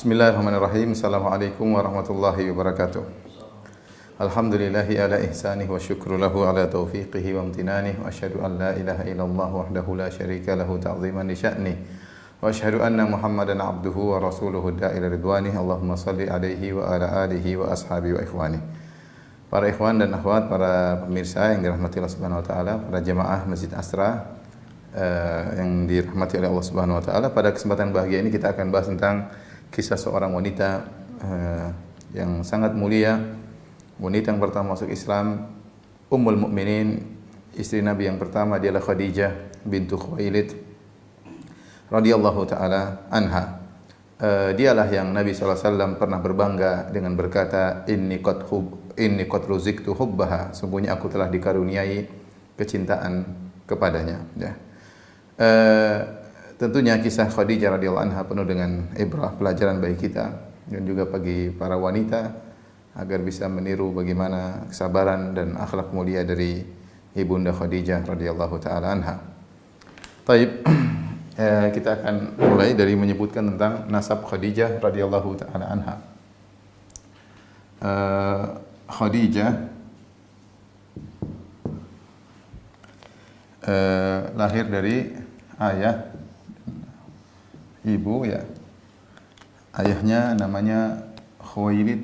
Bismillahirrahmanirrahim. Assalamualaikum warahmatullahi wabarakatuh. Alhamdulillahi ala ihsanih wa syukru lahu ala taufiqihi wa amtinanih wa asyhadu an la ilaha illallah wahdahu la syarika lahu ta'ziman li sya'nih wa asyhadu anna Muhammadan abduhu wa rasuluhu da'ila ridwanih. Allahumma salli alaihi wa ala alihi wa ashabihi wa ikhwanih. Para ikhwan dan akhwat, para pemirsa yang dirahmati Allah Subhanahu wa taala, para jemaah Masjid Asra yang dirahmati oleh Allah Subhanahu wa taala, pada kesempatan bahagia ini kita akan bahas tentang kisah seorang wanita yang sangat mulia, wanita yang pertama masuk Islam, Ummul Mukminin, istri Nabi yang pertama, dialah Khadijah bintu Khuwailid radhiyallahu taala anha. Dialah yang Nabi SAW pernah berbangga dengan berkata, inni qad ruziktu hubbaha, sungguhnya aku telah dikaruniai kecintaan kepadanya. Ya. Tentunya kisah Khadijah radhiyallahu anha penuh dengan ibrah, pelajaran bagi kita dan juga bagi para wanita agar bisa meniru bagaimana kesabaran dan akhlak mulia dari ibunda Khadijah radhiyallahu taala anha. Baik, kita akan mulai dari menyebutkan tentang nasab Khadijah radhiyallahu taala anha. Khadijah lahir dari ayah, ibu, ya. Ayahnya namanya Khuwailid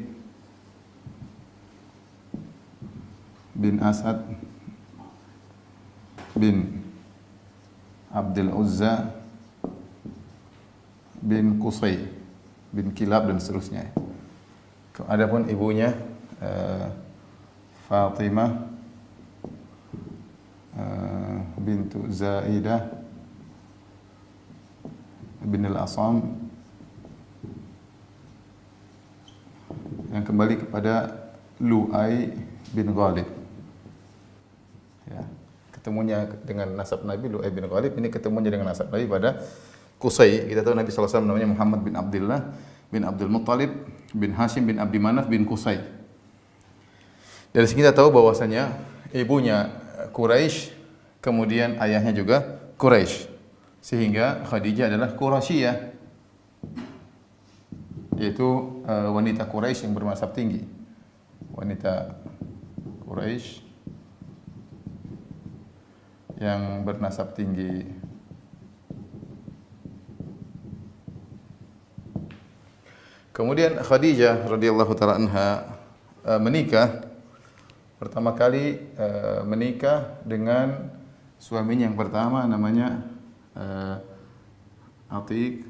bin Asad bin Abdul Uzza bin Qusay bin Kilab dan seterusnya. Adapun ibunya Fatimah bintu Zaidah bin al-Asam, yang kembali kepada Lu'ay bin Ghalib. Ya, ketemunya dengan nasab Nabi Lu'ay bin Ghalib, ini ketemunya dengan nasab Nabi pada Qusay. Kita tahu Nabi SAW namanya Muhammad bin Abdullah bin Abdul Muttalib bin Hashim bin Abdi Manaf bin Qusay. Dari sini kita tahu bahwasanya ibunya Quraisy, kemudian ayahnya juga Quraisy. Sehingga Khadijah adalah Quraisyiyah, yaitu wanita Quraisy yang bermansab tinggi. Wanita Quraisy yang bernasab tinggi. Kemudian Khadijah radhiyallahu taala anha menikah pertama kali, menikah dengan suaminya yang pertama, namanya Atiq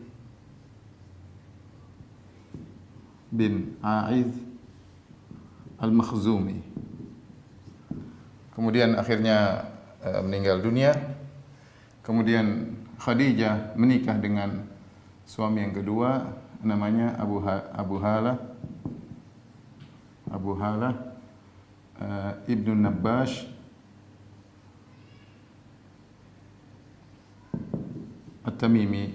bin A'idh al-Makhzumi. Kemudian akhirnya meninggal dunia. Kemudian Khadijah menikah dengan suami yang kedua, namanya Abu Halah Ibnu Nabbash At-Tamimi,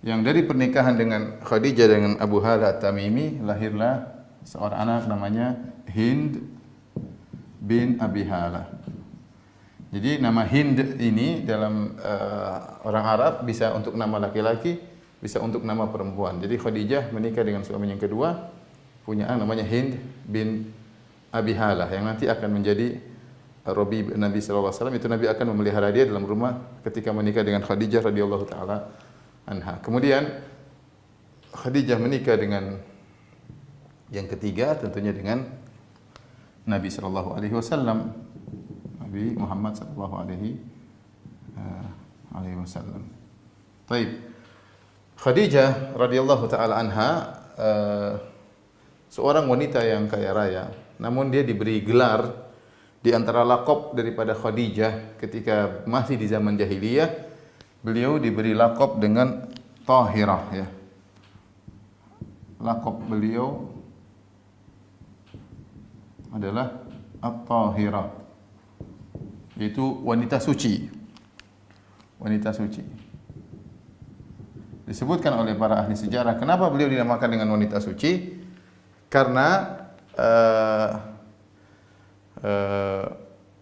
yang dari pernikahan dengan Khadijah dengan Abu Halah At-Tamimi lahirlah seorang anak namanya Hind bin Abi Halah. Jadi nama Hind ini dalam orang Arab bisa untuk nama laki-laki, bisa untuk nama perempuan. Jadi Khadijah menikah dengan suami yang kedua, punya anak namanya Hind bin Abi Halah, yang nanti akan menjadi Robi Nabi SAW. Itu Nabi akan memelihara dia dalam rumah ketika menikah dengan Khadijah radhiyallahu taala anha. Kemudian Khadijah menikah dengan yang ketiga, tentunya dengan Nabi sallallahu alaihi wasallam, Nabi Muhammad sallallahu alaihi wasallam. Baik. Khadijah radhiyallahu taala anha seorang wanita yang kaya raya, namun dia diberi gelar di antara lakop daripada Khadijah ketika masih di zaman jahiliyah, beliau diberi lakop dengan Tahirah, ya. Lakop beliau adalah At-Tahirah, yaitu wanita suci. Wanita suci. Disebutkan oleh para ahli sejarah, kenapa beliau dinamakan dengan wanita suci? Karena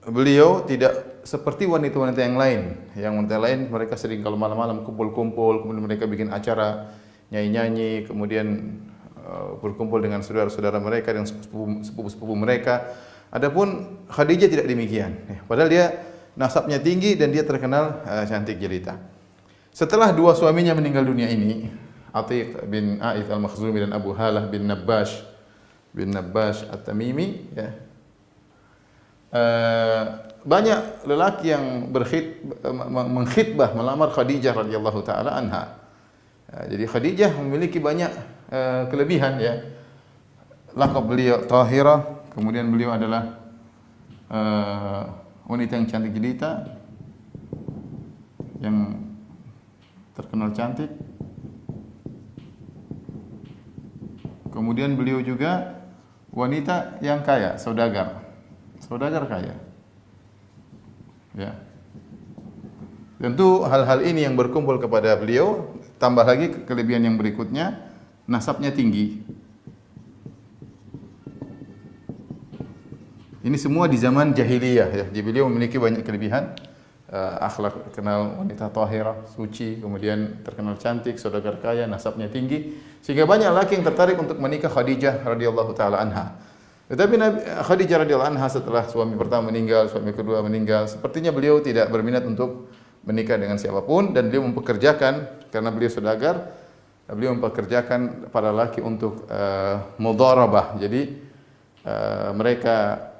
beliau tidak seperti wanita-wanita yang lain. Yang wanita lain mereka sering kalau malam-malam kumpul-kumpul, kemudian mereka bikin acara nyanyi-nyanyi, kemudian berkumpul dengan saudara-saudara mereka dan sepupu-sepupu mereka. Adapun Khadijah tidak demikian. Padahal dia nasabnya tinggi dan dia terkenal cantik jelita. Setelah dua suaminya meninggal dunia ini, Atiq bin A'ith al-Makhzumi dan Abu Halah bin Nabbash at-Tamimi, ya. Banyak lelaki yang mengkhitbah melamar Khadijah radhiyallahu taala anha. Jadi Khadijah memiliki banyak kelebihan, ya. Laqab beliau Tahirah, kemudian beliau adalah wanita yang cantik jelita, yang terkenal cantik. Kemudian beliau juga wanita yang kaya, saudagar kaya. Ya. Tentu hal-hal ini yang berkumpul kepada beliau, tambah lagi kelebihan yang berikutnya, nasabnya tinggi. Ini semua di zaman jahiliyah, ya. Jadi beliau memiliki banyak kelebihan, akhlak, kenal wanita tahirah, suci, kemudian terkenal cantik, saudagar kaya, nasabnya tinggi, sehingga banyak laki yang tertarik untuk menikah Khadijah radhiyallahu taala anha. Tetapi Khadijah radhiyallahu anha setelah suami pertama meninggal, suami kedua meninggal, sepertinya beliau tidak berminat untuk menikah dengan siapapun, dan beliau mempekerjakan, karena beliau saudagar, beliau mempekerjakan para laki untuk mudharabah. Jadi mereka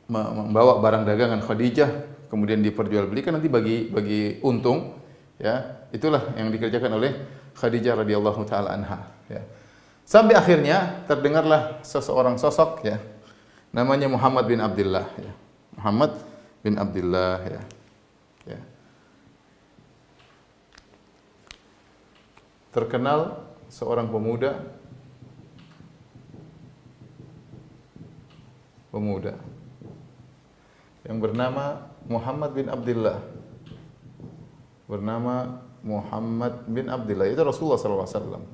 membawa barang dagangan Khadijah, kemudian diperjualbelikan, nanti bagi untung, ya. Itulah yang dikerjakan oleh Khadijah radhiyallahu taala anha, ya. Sampai akhirnya terdengarlah seseorang sosok, ya, namanya Muhammad bin Abdullah, ya. Muhammad bin Abdullah, ya. Ya. Terkenal seorang pemuda yang bernama Muhammad bin Abdullah. Itu Rasulullah sallallahu alaihi wasallam.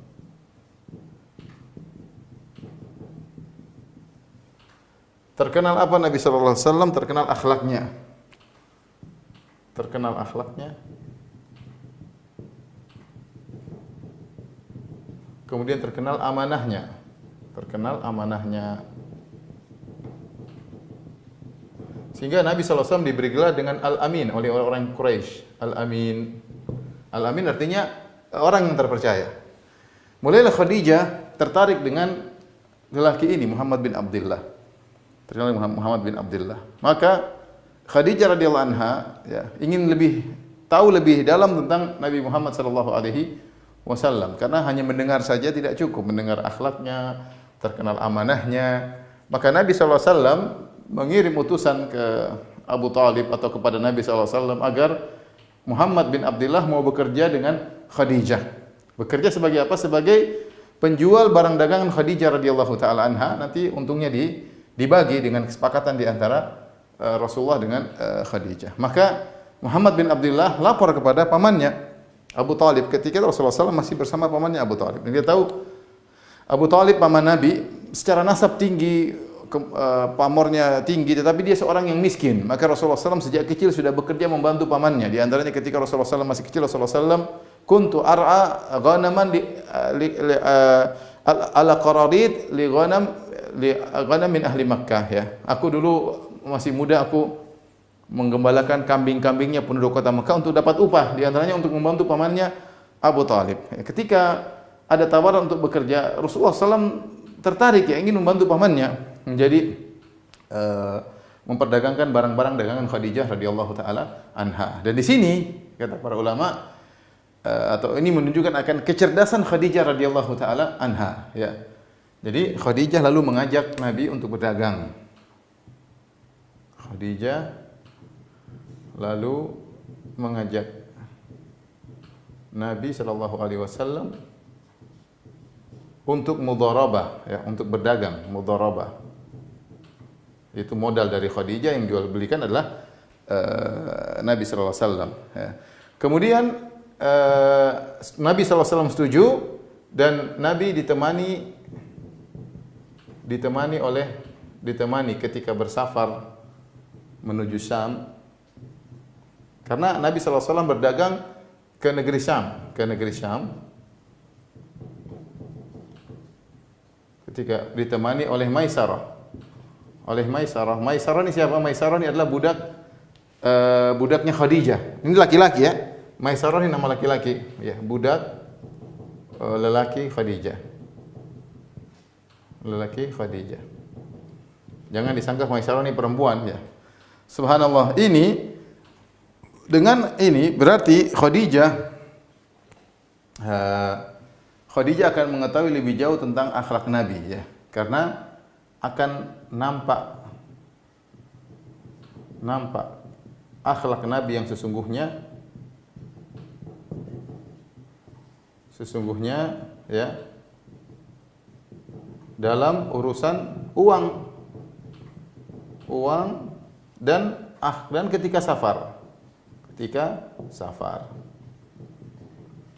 Terkenal apa Nabi sallallahu alaihi wasallam? Terkenal akhlaknya. Kemudian terkenal amanahnya. Sehingga Nabi sallallahu alaihi wasallam diberi gelar dengan Al-Amin oleh orang-orang Quraisy. Al-Amin artinya orang yang terpercaya. Mulailah Khadijah tertarik dengan lelaki ini, Muhammad bin Abdullah. Terkenal Muhammad bin Abdullah. Maka Khadijah radhiyallahu anha, ya, ingin tahu lebih dalam tentang Nabi Muhammad sallallahu alaihi wasallam, karena hanya mendengar saja tidak cukup, mendengar akhlaknya, terkenal amanahnya. Maka Nabi sallallahu alaihi wasallam mengirim utusan ke Abu Talib atau kepada Nabi sallallahu alaihi wasallam agar Muhammad bin Abdullah mau bekerja dengan Khadijah. Bekerja sebagai apa? Sebagai penjual barang dagangan Khadijah radhiyallahu taala anha. Nanti untungnya dibagi dengan kesepakatan di antara Rasulullah dengan Khadijah. Maka Muhammad bin Abdullah lapor kepada pamannya Abu Talib ketika Rasulullah SAW masih bersama pamannya Abu Talib. Dan dia tahu Abu Talib paman Nabi secara nasab tinggi, pamornya tinggi, tetapi dia seorang yang miskin. Maka Rasulullah SAW sejak kecil sudah bekerja membantu pamannya. Di antaranya ketika Rasulullah SAW masih kecil, Rasulullah SAW kuntu ar'a ghanaman ala qararid li ghanam min ahli Makkah, ya. Aku dulu masih muda, aku menggembalakan kambing-kambingnya penduduk kota Makkah untuk dapat upah, di antaranya untuk membantu pamannya Abu Talib. Ketika ada tawaran untuk bekerja, Rasulullah SAW tertarik, ya, ingin membantu pamannya menjadi memperdagangkan barang-barang dagangan Khadijah radhiyallahu taala anha. Dan di sini kata para ulama, atau ini menunjukkan akan kecerdasan Khadijah radhiyallahu taala anha, ya. Jadi Khadijah lalu mengajak Nabi untuk berdagang. Khadijah lalu mengajak Nabi sallallahu alaihi wasallam untuk mudharabah, ya, untuk berdagang, mudharabah. Itu modal dari Khadijah, yang jual belikan adalah Nabi sallallahu alaihi wasallam, ya. Kemudian Nabi sallallahu alaihi wasallam setuju, dan Nabi ditemani ketika bersafar menuju Syam, Karena Nabi SAW berdagang ke negeri Syam, ketika ditemani oleh Maisarah. Maisarah ini siapa? Maisarah ini adalah budaknya Khadijah. Ini laki-laki ya. Maisarah ini nama laki-laki, ya, budak lelaki Khadijah. Jangan disangka Maisarah ini perempuan ya. Subhanallah. Dengan ini berarti Khadijah akan mengetahui lebih jauh tentang akhlak Nabi ya. Karena akan nampak akhlak Nabi yang sesungguhnya ya dalam urusan uang dan ketika safar.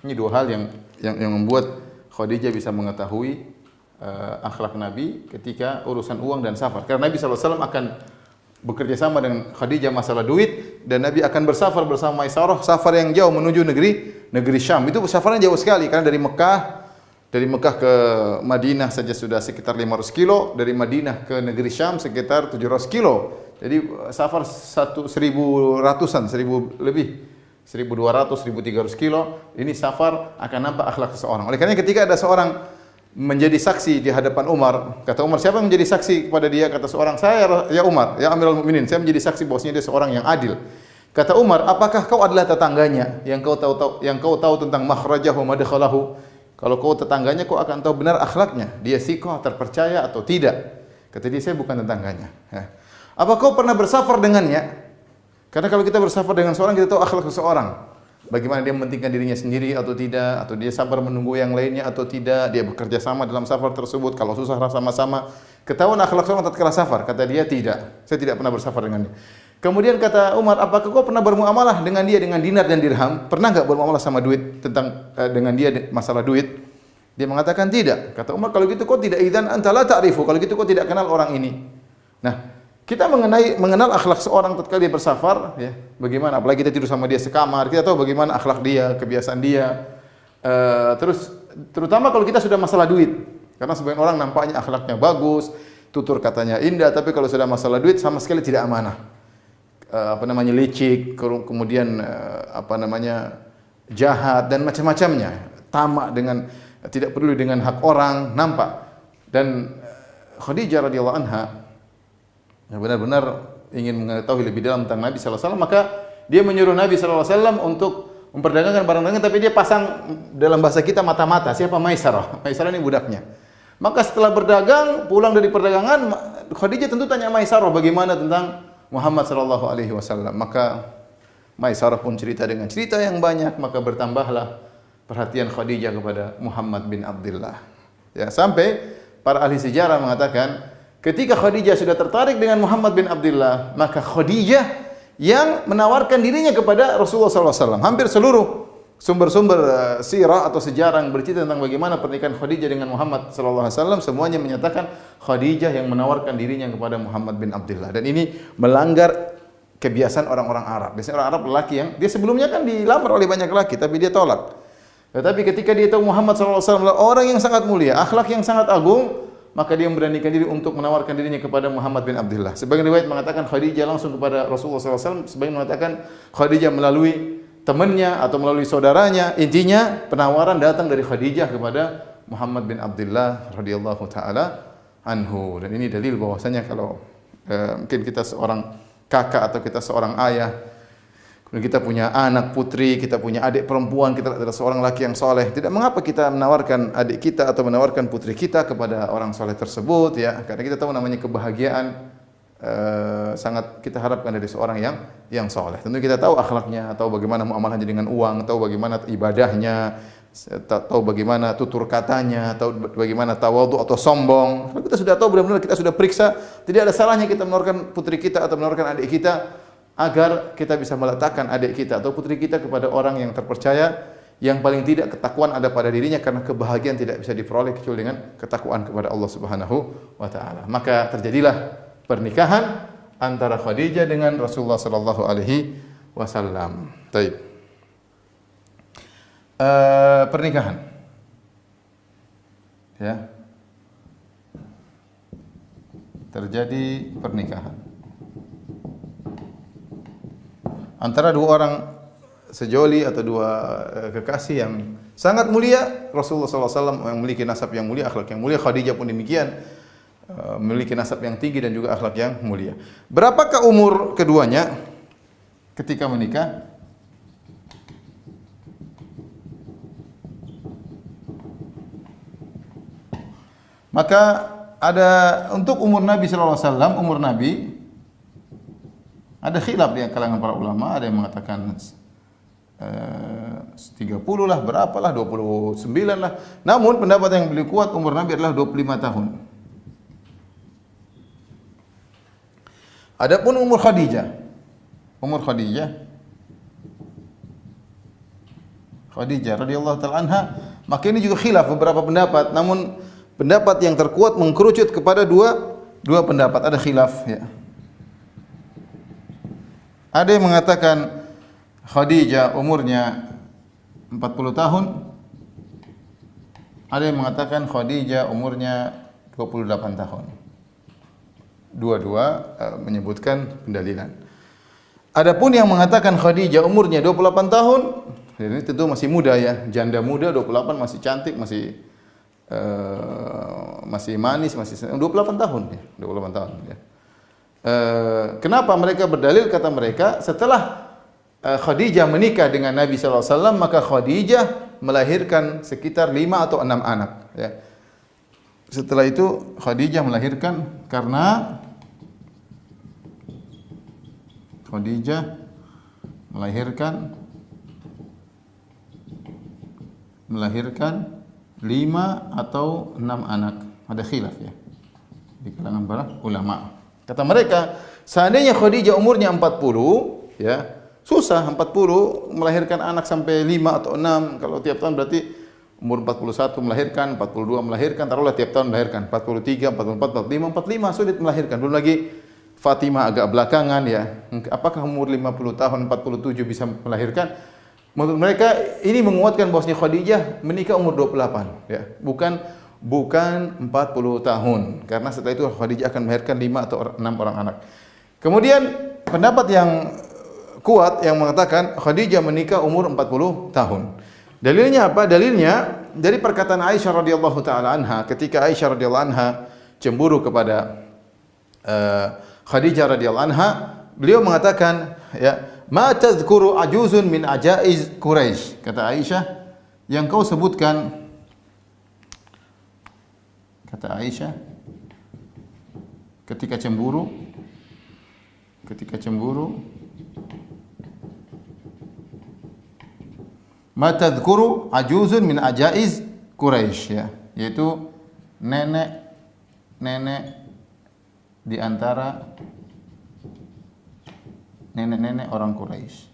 Ini dua hal yang membuat Khadijah bisa mengetahui akhlak Nabi ketika urusan uang dan safar. Karena Nabi SAW akan bekerja sama dengan Khadijah masalah duit, dan Nabi akan bersafar bersama Maisarah, safar yang jauh menuju negeri Syam. Itu safarnya jauh sekali karena dari Mekah ke Madinah saja sudah sekitar 500 kilo, dari Madinah ke negeri Syam sekitar 700 kilo. Jadi safar 1.000 ratusan, 1.000 lebih, 1.200, 1.300 kilo. Ini safar akan nampak akhlak seseorang. Oleh karena ketika ada seorang menjadi saksi di hadapan Umar, kata Umar, siapa yang menjadi saksi kepada dia? Kata seorang, saya ya Umar, ya Amirul Mukminin, saya menjadi saksi bahwasanya dia seorang yang adil. Kata Umar, apakah kau adalah tetangganya yang kau tahu tentang makhrajahu madkhalahu? Kalau kau tetangganya, kau akan tahu benar akhlaknya, dia thiqah, terpercaya atau tidak. Kata dia, saya bukan tetangganya. Apa kau pernah bersafar dengannya? Karena kalau kita bersafar dengan seorang, kita tahu akhlak seseorang. Bagaimana dia mementingkan dirinya sendiri atau tidak, atau dia sabar menunggu yang lainnya atau tidak, dia bekerja sama dalam safar tersebut, kalau susah sama-sama. Ketahuan akhlak seorang tatkala safar. Kata dia, tidak, saya tidak pernah bersafar dengannya. Kemudian kata Umar, apakah kau pernah bermuamalah dengan dia dengan dinar dan dirham? Pernah enggak bermuamalah sama duit dengan dia masalah duit? Dia mengatakan tidak. Kata Umar, kalau gitu kau tidak, idzan anta la ta'rifu, kalau gitu kau tidak kenal orang ini. Nah, kita mengenal akhlak seorang tatkala dia bersafar, ya. Bagaimana? Apalagi kita tidur sama dia sekamar, kita tahu bagaimana akhlak dia, kebiasaan dia. Terutama kalau kita sudah masalah duit. Karena sebagian orang nampaknya akhlaknya bagus, tutur katanya indah, tapi kalau sudah masalah duit sama sekali tidak amanah. Licik, kemudian jahat dan macam-macamnya. Tamak dengan tidak peduli dengan hak orang, nampak. Dan Khadijah radhiyallahu anha benar-benar ingin mengetahui lebih dalam tentang Nabi sallallahu alaihi wasallam, maka dia menyuruh Nabi sallallahu alaihi wasallam untuk memperdagangkan barang dagangan, tapi dia pasang dalam bahasa kita mata-mata. Siapa? Maisarah. Maisarah ini budaknya. Maka setelah berdagang, pulang dari perdagangan, Khadijah tentu tanya Maisarah bagaimana tentang Muhammad sallallahu alaihi wasallam. Maka Maisarah pun cerita dengan cerita yang banyak, maka bertambahlah perhatian Khadijah kepada Muhammad bin Abdullah. Ya, sampai para ahli sejarah mengatakan ketika Khadijah sudah tertarik dengan Muhammad bin Abdullah, maka Khadijah yang menawarkan dirinya kepada Rasulullah SAW. Hampir seluruh sumber-sumber sirah atau sejarah yang bercerita tentang bagaimana pernikahan Khadijah dengan Muhammad SAW, semuanya menyatakan Khadijah yang menawarkan dirinya kepada Muhammad bin Abdullah. Dan ini melanggar kebiasaan orang-orang Arab. Biasanya orang Arab lelaki yang dia sebelumnya kan dilamar oleh banyak lelaki, tapi dia tolak. Tetapi ketika dia tahu Muhammad SAW adalah orang yang sangat mulia, akhlak yang sangat agung, maka dia memberanikan diri untuk menawarkan dirinya kepada Muhammad bin Abdullah. Sebagian riwayat mengatakan Khadijah langsung kepada Rasulullah SAW, sebagian mengatakan Khadijah melalui temannya atau melalui saudaranya. Intinya penawaran datang dari Khadijah kepada Muhammad bin Abdullah radhiyallahu taala anhu. Dan ini dalil bahwasanya kalau mungkin kita seorang kakak atau kita seorang ayah, kemudian kita punya anak putri, kita punya adik perempuan, kita adalah seorang laki yang soleh, tidak mengapa kita menawarkan adik kita atau menawarkan putri kita kepada orang soleh tersebut, ya, karena kita tahu namanya kebahagiaan sangat kita harapkan dari seorang yang soleh. Tentu kita tahu akhlaknya, tahu bagaimana muamalahnya dengan uang, tahu bagaimana ibadahnya, tahu bagaimana tutur katanya, tahu bagaimana tawadhu atau sombong. Kalau kita sudah tahu, benar-benar kita sudah periksa, tidak ada salahnya kita menawarkan putri kita atau menawarkan adik kita, agar kita bisa meletakkan adik kita atau putri kita kepada orang yang terpercaya, yang paling tidak ketakwaan ada pada dirinya, karena kebahagiaan tidak bisa diperoleh kecuali dengan ketakwaan kepada Allah Subhanahu wa taala. Maka terjadilah pernikahan antara Khadijah dengan Rasulullah sallallahu alaihi wasallam. Taib. Pernikahan. Ya. Terjadi pernikahan antara dua orang sejoli atau dua kekasih yang sangat mulia. Rasulullah SAW yang memiliki nasab yang mulia, akhlak yang mulia. Khadijah pun demikian, memiliki nasab yang tinggi dan juga akhlak yang mulia. Berapakah umur keduanya ketika menikah? Maka ada untuk umur Nabi SAW, umur Nabi ada khilaf di kalangan para ulama. Ada yang mengatakan 30 lah, berapalah, 29 lah. Namun pendapat yang lebih kuat umur Nabi adalah 25 tahun. Adapun umur Khadijah radhiyallahu taala anha, maka ini juga khilaf beberapa pendapat. Namun pendapat yang terkuat mengkerucut kepada dua pendapat. Ada khilaf ya. Ada yang mengatakan Khadijah umurnya 40 tahun. Ada yang mengatakan Khadijah umurnya 28 tahun. Dua-dua menyebutkan pendalilan. Adapun yang mengatakan Khadijah umurnya 28 tahun, ini tentu masih muda ya, janda muda 28, masih cantik, masih manis, masih 28 tahun ya, 28 tahun ya. Kenapa mereka berdalil? Kata mereka, setelah Khadijah menikah dengan Nabi SAW, maka Khadijah melahirkan sekitar 5 atau 6 anak. Ya. Setelah itu Khadijah melahirkan, karena Khadijah melahirkan 5 atau 6 anak. Ada khilaf ya di kalangan para ulama. Kata mereka, seandainya Khadijah umurnya 40, ya, susah 40 melahirkan anak sampai 5 atau 6. Kalau tiap tahun berarti umur 41 melahirkan, 42 melahirkan, taruhlah tiap tahun melahirkan 43, 44, 45, 45 sulit melahirkan. Belum lagi Fatimah agak belakangan ya. Apakah umur 50 tahun, 47 bisa melahirkan? Menurut mereka ini menguatkan bahwasanya Khadijah menikah umur 28 ya. Bukan 40 tahun, karena setelah itu Khadijah akan melahirkan 5 atau 6 orang anak. Kemudian pendapat yang kuat yang mengatakan Khadijah menikah umur 40 tahun. Dalilnya apa? Dalilnya dari perkataan Aisyah radhiyallahu taala anha, ketika Aisyah radhiyallahu anha cemburu kepada Khadijah radhiyallahu anha, beliau mengatakan ya, ma tadhkuru ajuzun min ajaiz Quraisy. Kata Aisyah, yang kau sebutkan, kata Aisyah, ketika cemburu, ma tadhkuru ajuzun min ajaiz Quraisy ya, yaitu nenek di antara nenek-nenek orang Quraisy.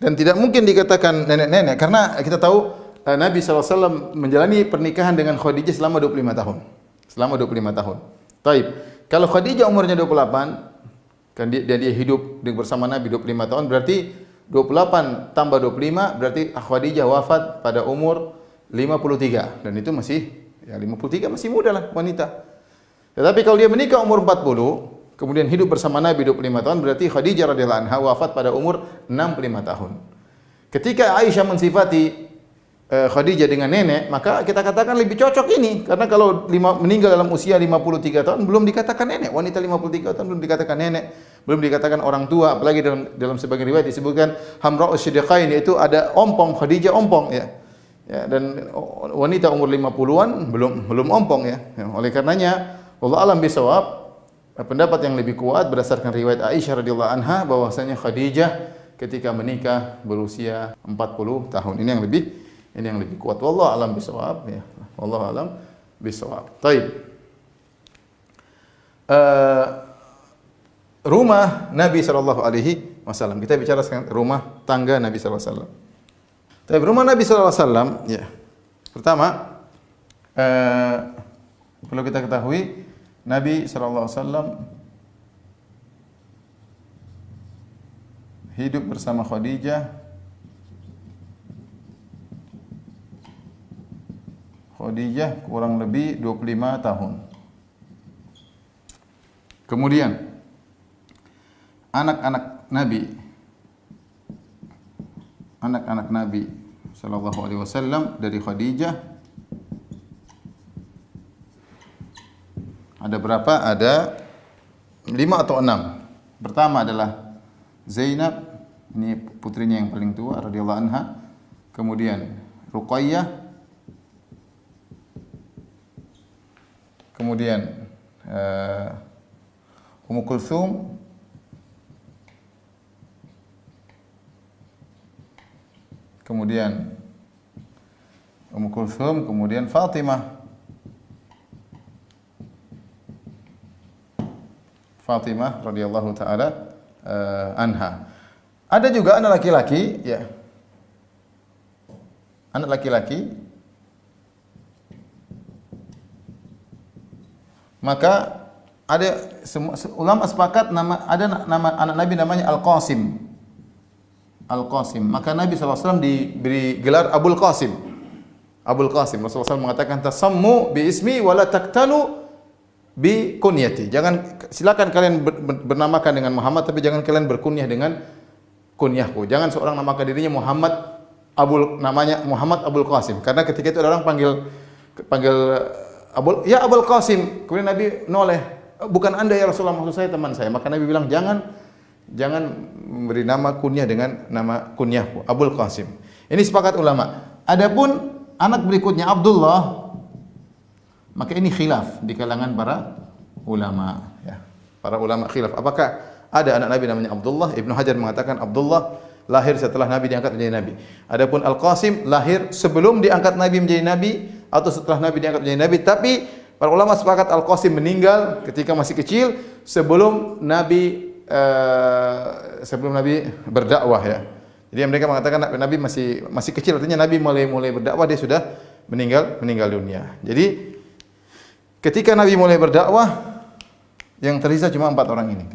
Dan tidak mungkin dikatakan nenek-nenek, karena kita tahu Nabi SAW menjalani pernikahan dengan Khadijah selama 25 tahun. Selama 25 tahun. Taib. Kalau Khadijah umurnya 28, kan dia hidup bersama Nabi 25 tahun, berarti 28 tambah 25, berarti Khadijah wafat pada umur 53. Dan itu masih, ya 53 masih muda lah wanita. Tetapi kalau dia menikah umur 40, kemudian hidup bersama Nabi 25 tahun, berarti Khadijah radhiyallahu anha wafat pada umur 65 tahun. Ketika Aisyah mensifati Khadijah dengan nenek, maka kita katakan lebih cocok ini, karena kalau meninggal dalam usia 53 tahun belum dikatakan nenek. Wanita 53 tahun belum dikatakan nenek, belum dikatakan orang tua, apalagi dalam sebagian riwayat disebutkan Hamra'us Siddiqain, yaitu ada ompong, Khadijah ompong ya. Ya, dan wanita umur 50-an belum ompong ya. Oleh karenanya wallahu alam bisawab, pendapat yang lebih kuat berdasarkan riwayat Aisyah radhiyallahu anha bahwasanya Khadijah ketika menikah berusia 40 tahun. Ini yang lebih kuat. Wallahu alam bisawab ya. Wallahu alam bisawab. Baik. Rumah Nabi sallallahu alaihi wasallam. Kita bicara sekarang rumah tangga Nabi sallallahu alaihi wasallam. Tapi rumah Nabi sallallahu alaihi wasallam ya. Pertama perlu kita ketahui Nabi sallallahu alaihi wasallam hidup bersama Khadijah kurang lebih 25 tahun. Kemudian anak-anak Nabi sallallahu alaihi wasallam dari Khadijah ada berapa? Ada 5 atau 6. Pertama adalah Zainab, ini putrinya yang paling tua radhiyallahu anha. Kemudian Ruqayyah, kemudian Ummu Kulthum, kemudian Fatimah radhiyallahu taala anha. Ada juga anak laki-laki, ya. Anak laki-laki. Maka ada ulama sepakat ada nama anak Nabi namanya Al-Qasim. Maka Nabi SAW diberi gelar Abul Qasim. Rasulullah SAW mengatakan tasammu bi ismi wala taktanu bi kunyati. Silakan kalian bernamakan dengan Muhammad, tapi jangan kalian berkunyah dengan kunyahku. Jangan seorang namakan dirinya namanya Muhammad Abul Qasim. Karena ketika itu ada orang panggil Abul Qasim. Kemudian Nabi noleh, bukan Anda ya Rasulullah, maksud saya teman saya. Maka Nabi bilang jangan memberi nama kunyah dengan nama kunyahku, Abul Qasim. Ini sepakat ulama. Adapun anak berikutnya Abdullah, maka ini khilaf di kalangan para ulama, ya. Para ulama khilaf. Apakah ada anak Nabi namanya Abdullah? Ibnu Hajar mengatakan Abdullah lahir setelah Nabi diangkat menjadi Nabi. Adapun Al-Qasim lahir sebelum diangkat Nabi menjadi Nabi atau setelah Nabi diangkat menjadi Nabi. Tapi para ulama sepakat Al-Qasim meninggal ketika masih kecil sebelum Nabi berdakwah, ya. Jadi mereka mengatakan Nabi masih kecil, artinya Nabi mulai berdakwah dia sudah meninggal dunia. Jadi ketika Nabi mulai berdakwah, yang tersisa cuma 4 orang ini.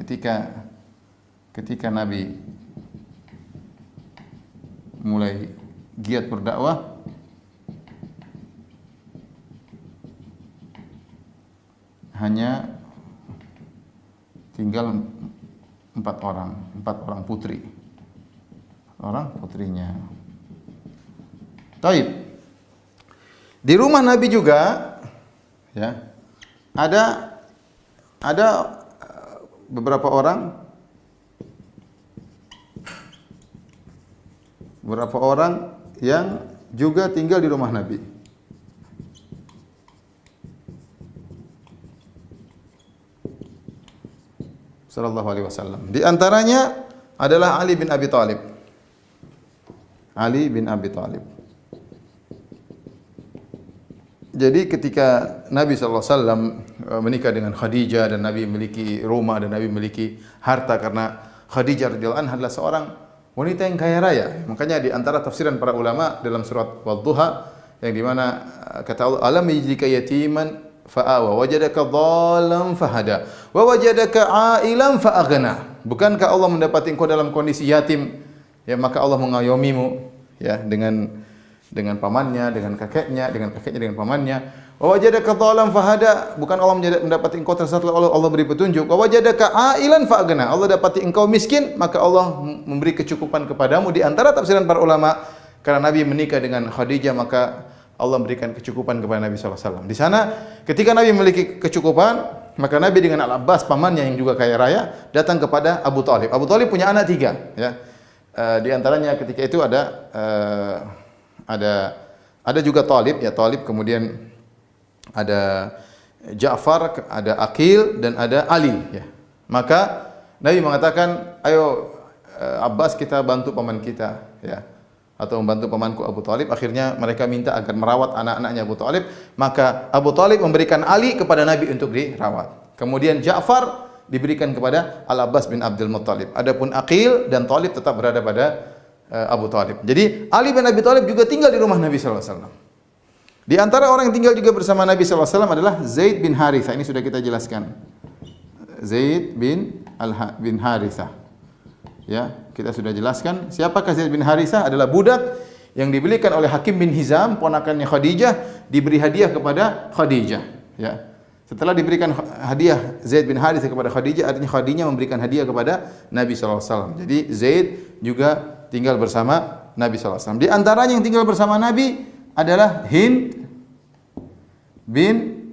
Ketika Nabi mulai giat berdakwah, hanya tinggal 4 orang putrinya. Taib. Di rumah Nabi juga, ya, ada beberapa orang yang juga tinggal di rumah Nabi. Sallallahu alaihi wasallam. Di antaranya adalah Ali bin Abi Thalib. Jadi ketika Nabi sallallahu alaihi wasallam menikah dengan Khadijah dan Nabi memiliki rumah dan Nabi memiliki harta, karena Khadijah radhiyallahu anha adalah seorang wanita yang kaya raya. Makanya di antara tafsiran para ulama dalam surat Wadduha yang di mana kata Allah, alam yajidka yatiman fa'awa wajadaka dhallan fahada wa wajadaka ailan fa'aghna. Bukankah Allah mendapati engkau dalam kondisi yatim, ya, maka Allah mengayomimu, ya, dengan pamannya, dengan kakeknya dengan pamannya. Wa wajadaka dhallan fahada, bukan Allah mendapati engkau tersesat, Allah beri petunjuk. Wa wajadaka ailan fa'aghna, Allah dapati engkau miskin, maka Allah memberi kecukupan kepadamu. Di antara tafsiran para ulama, karena Nabi menikah dengan Khadijah, maka Allah memberikan kecukupan kepada Nabi sallallahu alaihi wasallam. Di sana ketika Nabi memiliki kecukupan, maka Nabi dengan Al-Abbas pamannya yang juga kaya raya datang kepada Abu Thalib. Abu Thalib punya anak 3, ya. Di antaranya ketika itu ada juga Thalib, ya, Thalib, kemudian ada Ja'far, ada Aqil dan ada Ali, ya. Maka Nabi mengatakan, "Ayo Abbas, kita bantu paman kita, ya, atau membantu pamanku Abu Thalib." Akhirnya mereka minta agar merawat anak-anaknya Abu Thalib, maka Abu Thalib memberikan Ali kepada Nabi untuk dirawat. Kemudian Ja'far diberikan kepada Al-Abbas bin Abdul Muttalib. Adapun Aqil dan Thalib tetap berada pada Abu Thalib. Jadi Ali bin Abi Thalib juga tinggal di rumah Nabi sallallahu alaihi wasallam. Di antara orang yang tinggal juga bersama Nabi sallallahu alaihi wasallam adalah Zaid bin Harithah. Ini sudah kita jelaskan. Zaid bin Harithah. Ya, kita sudah jelaskan siapakah Zaid bin Harithah, adalah budak yang dibelikan oleh Hakim bin Hizam, ponakannya Khadijah, diberi hadiah kepada Khadijah, ya. Setelah diberikan hadiah Zaid bin Harithah kepada Khadijah, artinya Khadijah memberikan hadiah kepada Nabi sallallahu alaihi wasallam. Jadi Zaid juga tinggal bersama Nabi sallallahu alaihi wasallam. Di antaranya yang tinggal bersama Nabi adalah Hind bin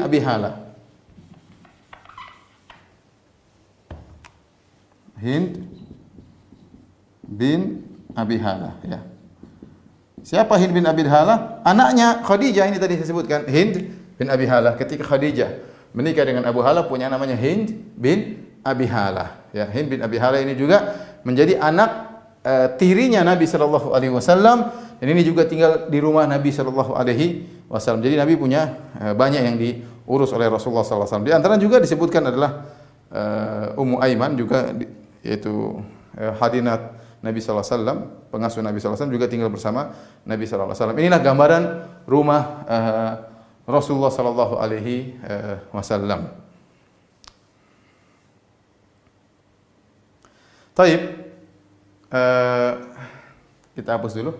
Abi Hala. Hind bin Abi Hala, ya. Siapa Hind bin Abi Hala? Anaknya Khadijah, ini tadi saya sebutkan, Hind bin Abi Hala. Ketika Khadijah menikah dengan Abu Hala, punya namanya Hind bin Abi Hala. Ya, Hind bin Abi Hala ini juga menjadi anak tirinya Nabi sallallahu alaihi wasallam, dan ini juga tinggal di rumah Nabi sallallahu alaihi wasallam. Jadi Nabi punya banyak yang diurus oleh Rasulullah sallallahu alaihi wasallam. Di antara juga disebutkan adalah Ummu Aiman juga, yaitu hadinat Nabi sallallahu alaihi wasallam, pengasuh Nabi sallallahu alaihi wasallam, juga tinggal bersama Nabi sallallahu alaihi wasallam. Inilah gambaran rumah Rasulullah sallallahu alaihi wasallam. Taib, kita hapus dulu.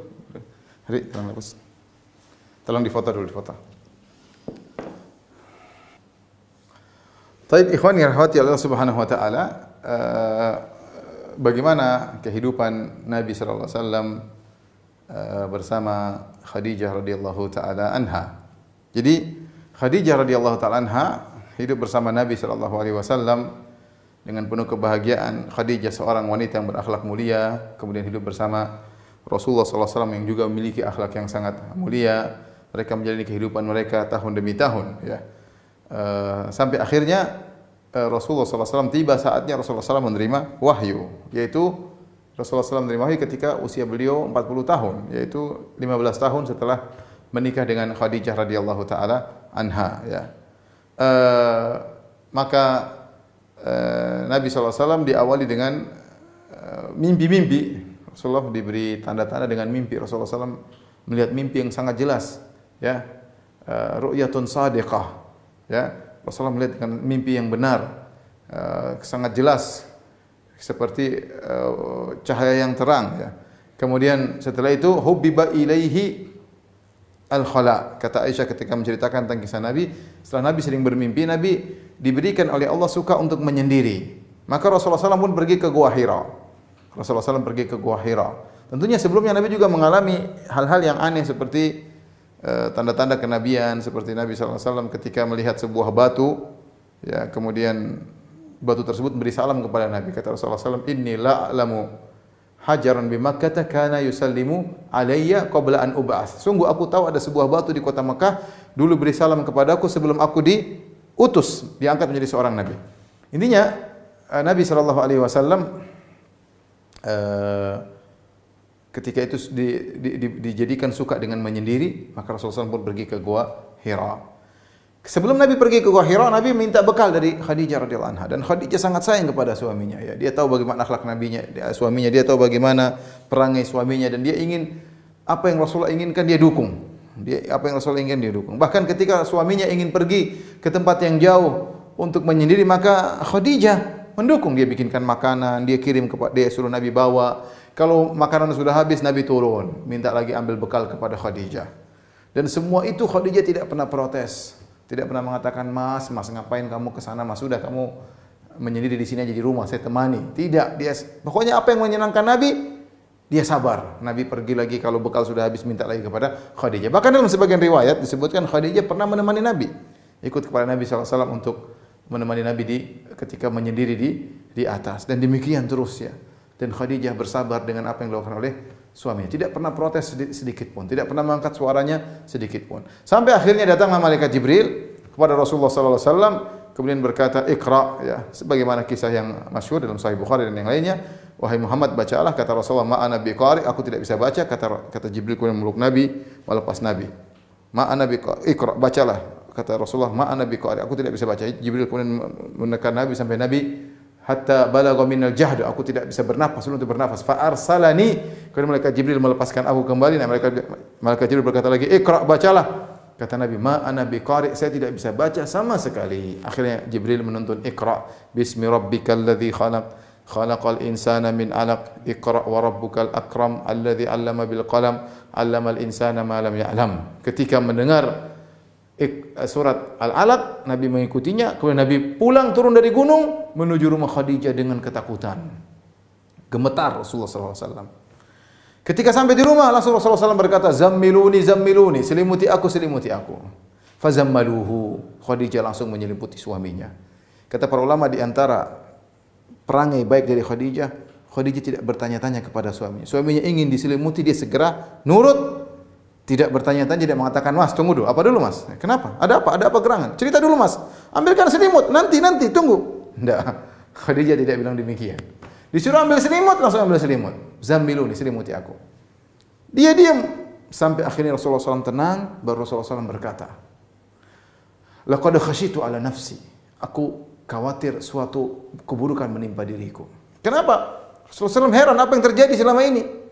Hari, tolong hapus. Tolong difoto dulu, difoto. Taib, ikhwan yang rahmati Allah Subhanahu wa taala, bagaimana kehidupan Nabi sallallahu alaihi wasallam bersama Khadijah radhiyallahu taala anha. Jadi Khadijah radhiyallahu taala anha hidup bersama Nabi sallallahu alaihi wasallam dengan penuh kebahagiaan. Khadijah seorang wanita yang berakhlak mulia, kemudian hidup bersama Rasulullah sallallahu alaihi wasallam yang juga memiliki akhlak yang sangat mulia. Mereka menjalani kehidupan mereka tahun demi tahun, ya. Sampai akhirnya Rasulullah SAW tiba saatnya Rasulullah SAW menerima wahyu, yaitu Rasulullah SAW menerima wahyu ketika usia beliau 40 tahun, yaitu 15 tahun setelah menikah dengan Khadijah radhiyallahu taala anha, ya. Maka Nabi SAW diawali dengan mimpi-mimpi. Rasulullah diberi tanda-tanda dengan mimpi. Rasulullah SAW melihat mimpi yang sangat jelas, ya. Ru'yatun sadiqah, ya. Rasulullah melihat dengan mimpi yang benar, sangat jelas, seperti cahaya yang terang, ya. Kemudian setelah itu hubbiba ilaihi al-khala. Kata Aisyah ketika menceritakan tentang kisah Nabi, setelah Nabi sering bermimpi, Nabi diberikan oleh Allah suka untuk menyendiri. Maka Rasulullah SAW pun pergi ke Gua Hira. Rasulullah SAW pergi ke Gua Hira. Tentunya sebelumnya Nabi juga mengalami hal-hal yang aneh seperti tanda-tanda kenabian, seperti Nabi SAW ketika melihat sebuah batu, ya, kemudian batu tersebut beri salam kepada Nabi. Kata Rasulullah SAW, inni la'lamu hajaran bi Makkah kana yusallimu alayya qabla an ub'ats. Sungguh aku tahu ada sebuah batu di kota Mekah dulu beri salam kepadaku sebelum aku diutus, diangkat menjadi seorang nabi. Intinya Nabi sallallahu alaihi wasallam ketika itu dijadikan suka dengan menyendiri, maka Rasulullah SAW pun pergi ke Gua Hira. Sebelum Nabi pergi ke Gua Hira, Nabi minta bekal dari Khadijah radhiyallahu anha, dan Khadijah sangat sayang kepada suaminya, ya. Dia tahu bagaimana akhlak nabinya, suaminya, dia tahu bagaimana perangai suaminya, dan dia ingin apa yang Rasulullah inginkan dia dukung. Apa yang Rasulullah inginkan dia dukung. Bahkan ketika suaminya ingin pergi ke tempat yang jauh untuk menyendiri, maka Khadijah mendukung. Dia bikinkan makanan, dia kirim kepada, dia suruh Nabi bawa. Kalau makanan sudah habis, Nabi turun, minta lagi ambil bekal kepada Khadijah. Dan semua itu Khadijah tidak pernah protes. Tidak pernah mengatakan, mas ngapain kamu ke sana, mas, sudah kamu menyendiri di sini aja di rumah, saya temani. Tidak, dia pokoknya apa yang menyenangkan Nabi, dia sabar. Nabi pergi lagi, kalau bekal sudah habis minta lagi kepada Khadijah. Bahkan dalam sebagian riwayat disebutkan Khadijah pernah menemani Nabi. Ikut kepada Nabi SAW untuk menemani Nabi ketika menyendiri di atas, dan demikian terus, ya. Dan Khadijah bersabar dengan apa yang dilakukan oleh suaminya. Tidak pernah protes sedikit pun, tidak pernah mengangkat suaranya sedikit pun. Sampai akhirnya datang malaikat Jibril kepada Rasulullah sallallahu alaihi wasallam, kemudian berkata, "Iqra," ya, sebagaimana kisah yang masyhur dalam Sahih Bukhari dan yang lainnya. "Wahai Muhammad, bacalah." Kata Rasulullah, "Ma ana biqari," aku tidak bisa baca. Kata Jibril kemudian memeluk Nabi, melepas Nabi. "Ma ana biqari," Iqra, bacalah. Kata Rasulullah, "Ma ana biqari," aku tidak bisa baca. Jibril kemudian menekan Nabi sampai Nabi hatta balagha minal jahd, aku tidak bisa bernafas, sulit untuk bernafas. Fa arsalani, kemudian malaikat Jibril melepaskan aku kembali. Nah, malaikat Jibril berkata lagi, "Iqra, bacalah." Kata Nabi, "Ma ana biqari', saya tidak bisa baca sama sekali." Akhirnya Jibril menuntun, "Iqra bismi rabbikal ladzi khalaq, khalaqal insana min 'alaq, Iqra wa rabbukal akram, alladzi 'allama bil qalam, 'allamal insana ma lam ya'lam." Ketika mendengar surat Al-Alaq, Nabi mengikutinya. Kemudian Nabi pulang turun dari gunung menuju rumah Khadijah dengan ketakutan. Gemetar Rasulullah SAW. Ketika sampai di rumah, langsung Rasulullah SAW berkata, "Zammiluni, zammiluni, selimuti aku, selimuti aku." Fazammaluhu. Khadijah langsung menyelimuti suaminya. Kata para ulama, di antara perangai baik dari Khadijah, Khadijah tidak bertanya-tanya kepada suaminya. Suaminya ingin diselimuti, dia segera nurut. Tidak bertanya-tanya, tidak mengatakan, "Mas, tunggu dulu." "Apa dulu, Mas?" "Kenapa? Ada apa? Ada apa gerangan?" "Cerita dulu, Mas." "Ambilkan selimut, nanti, tunggu." Tidak. Khadijah tidak bilang demikian. Disuruh ambil selimut, langsung ambil selimut. "Zammiluni, selimuti aku." Dia diam sampai akhirnya Rasulullah SAW tenang, baru Rasulullah SAW berkata, "Laqad khasyitu ala nafsi." Aku khawatir suatu keburukan menimpa diriku. Kenapa? Rasulullah SAW heran apa yang terjadi selama ini.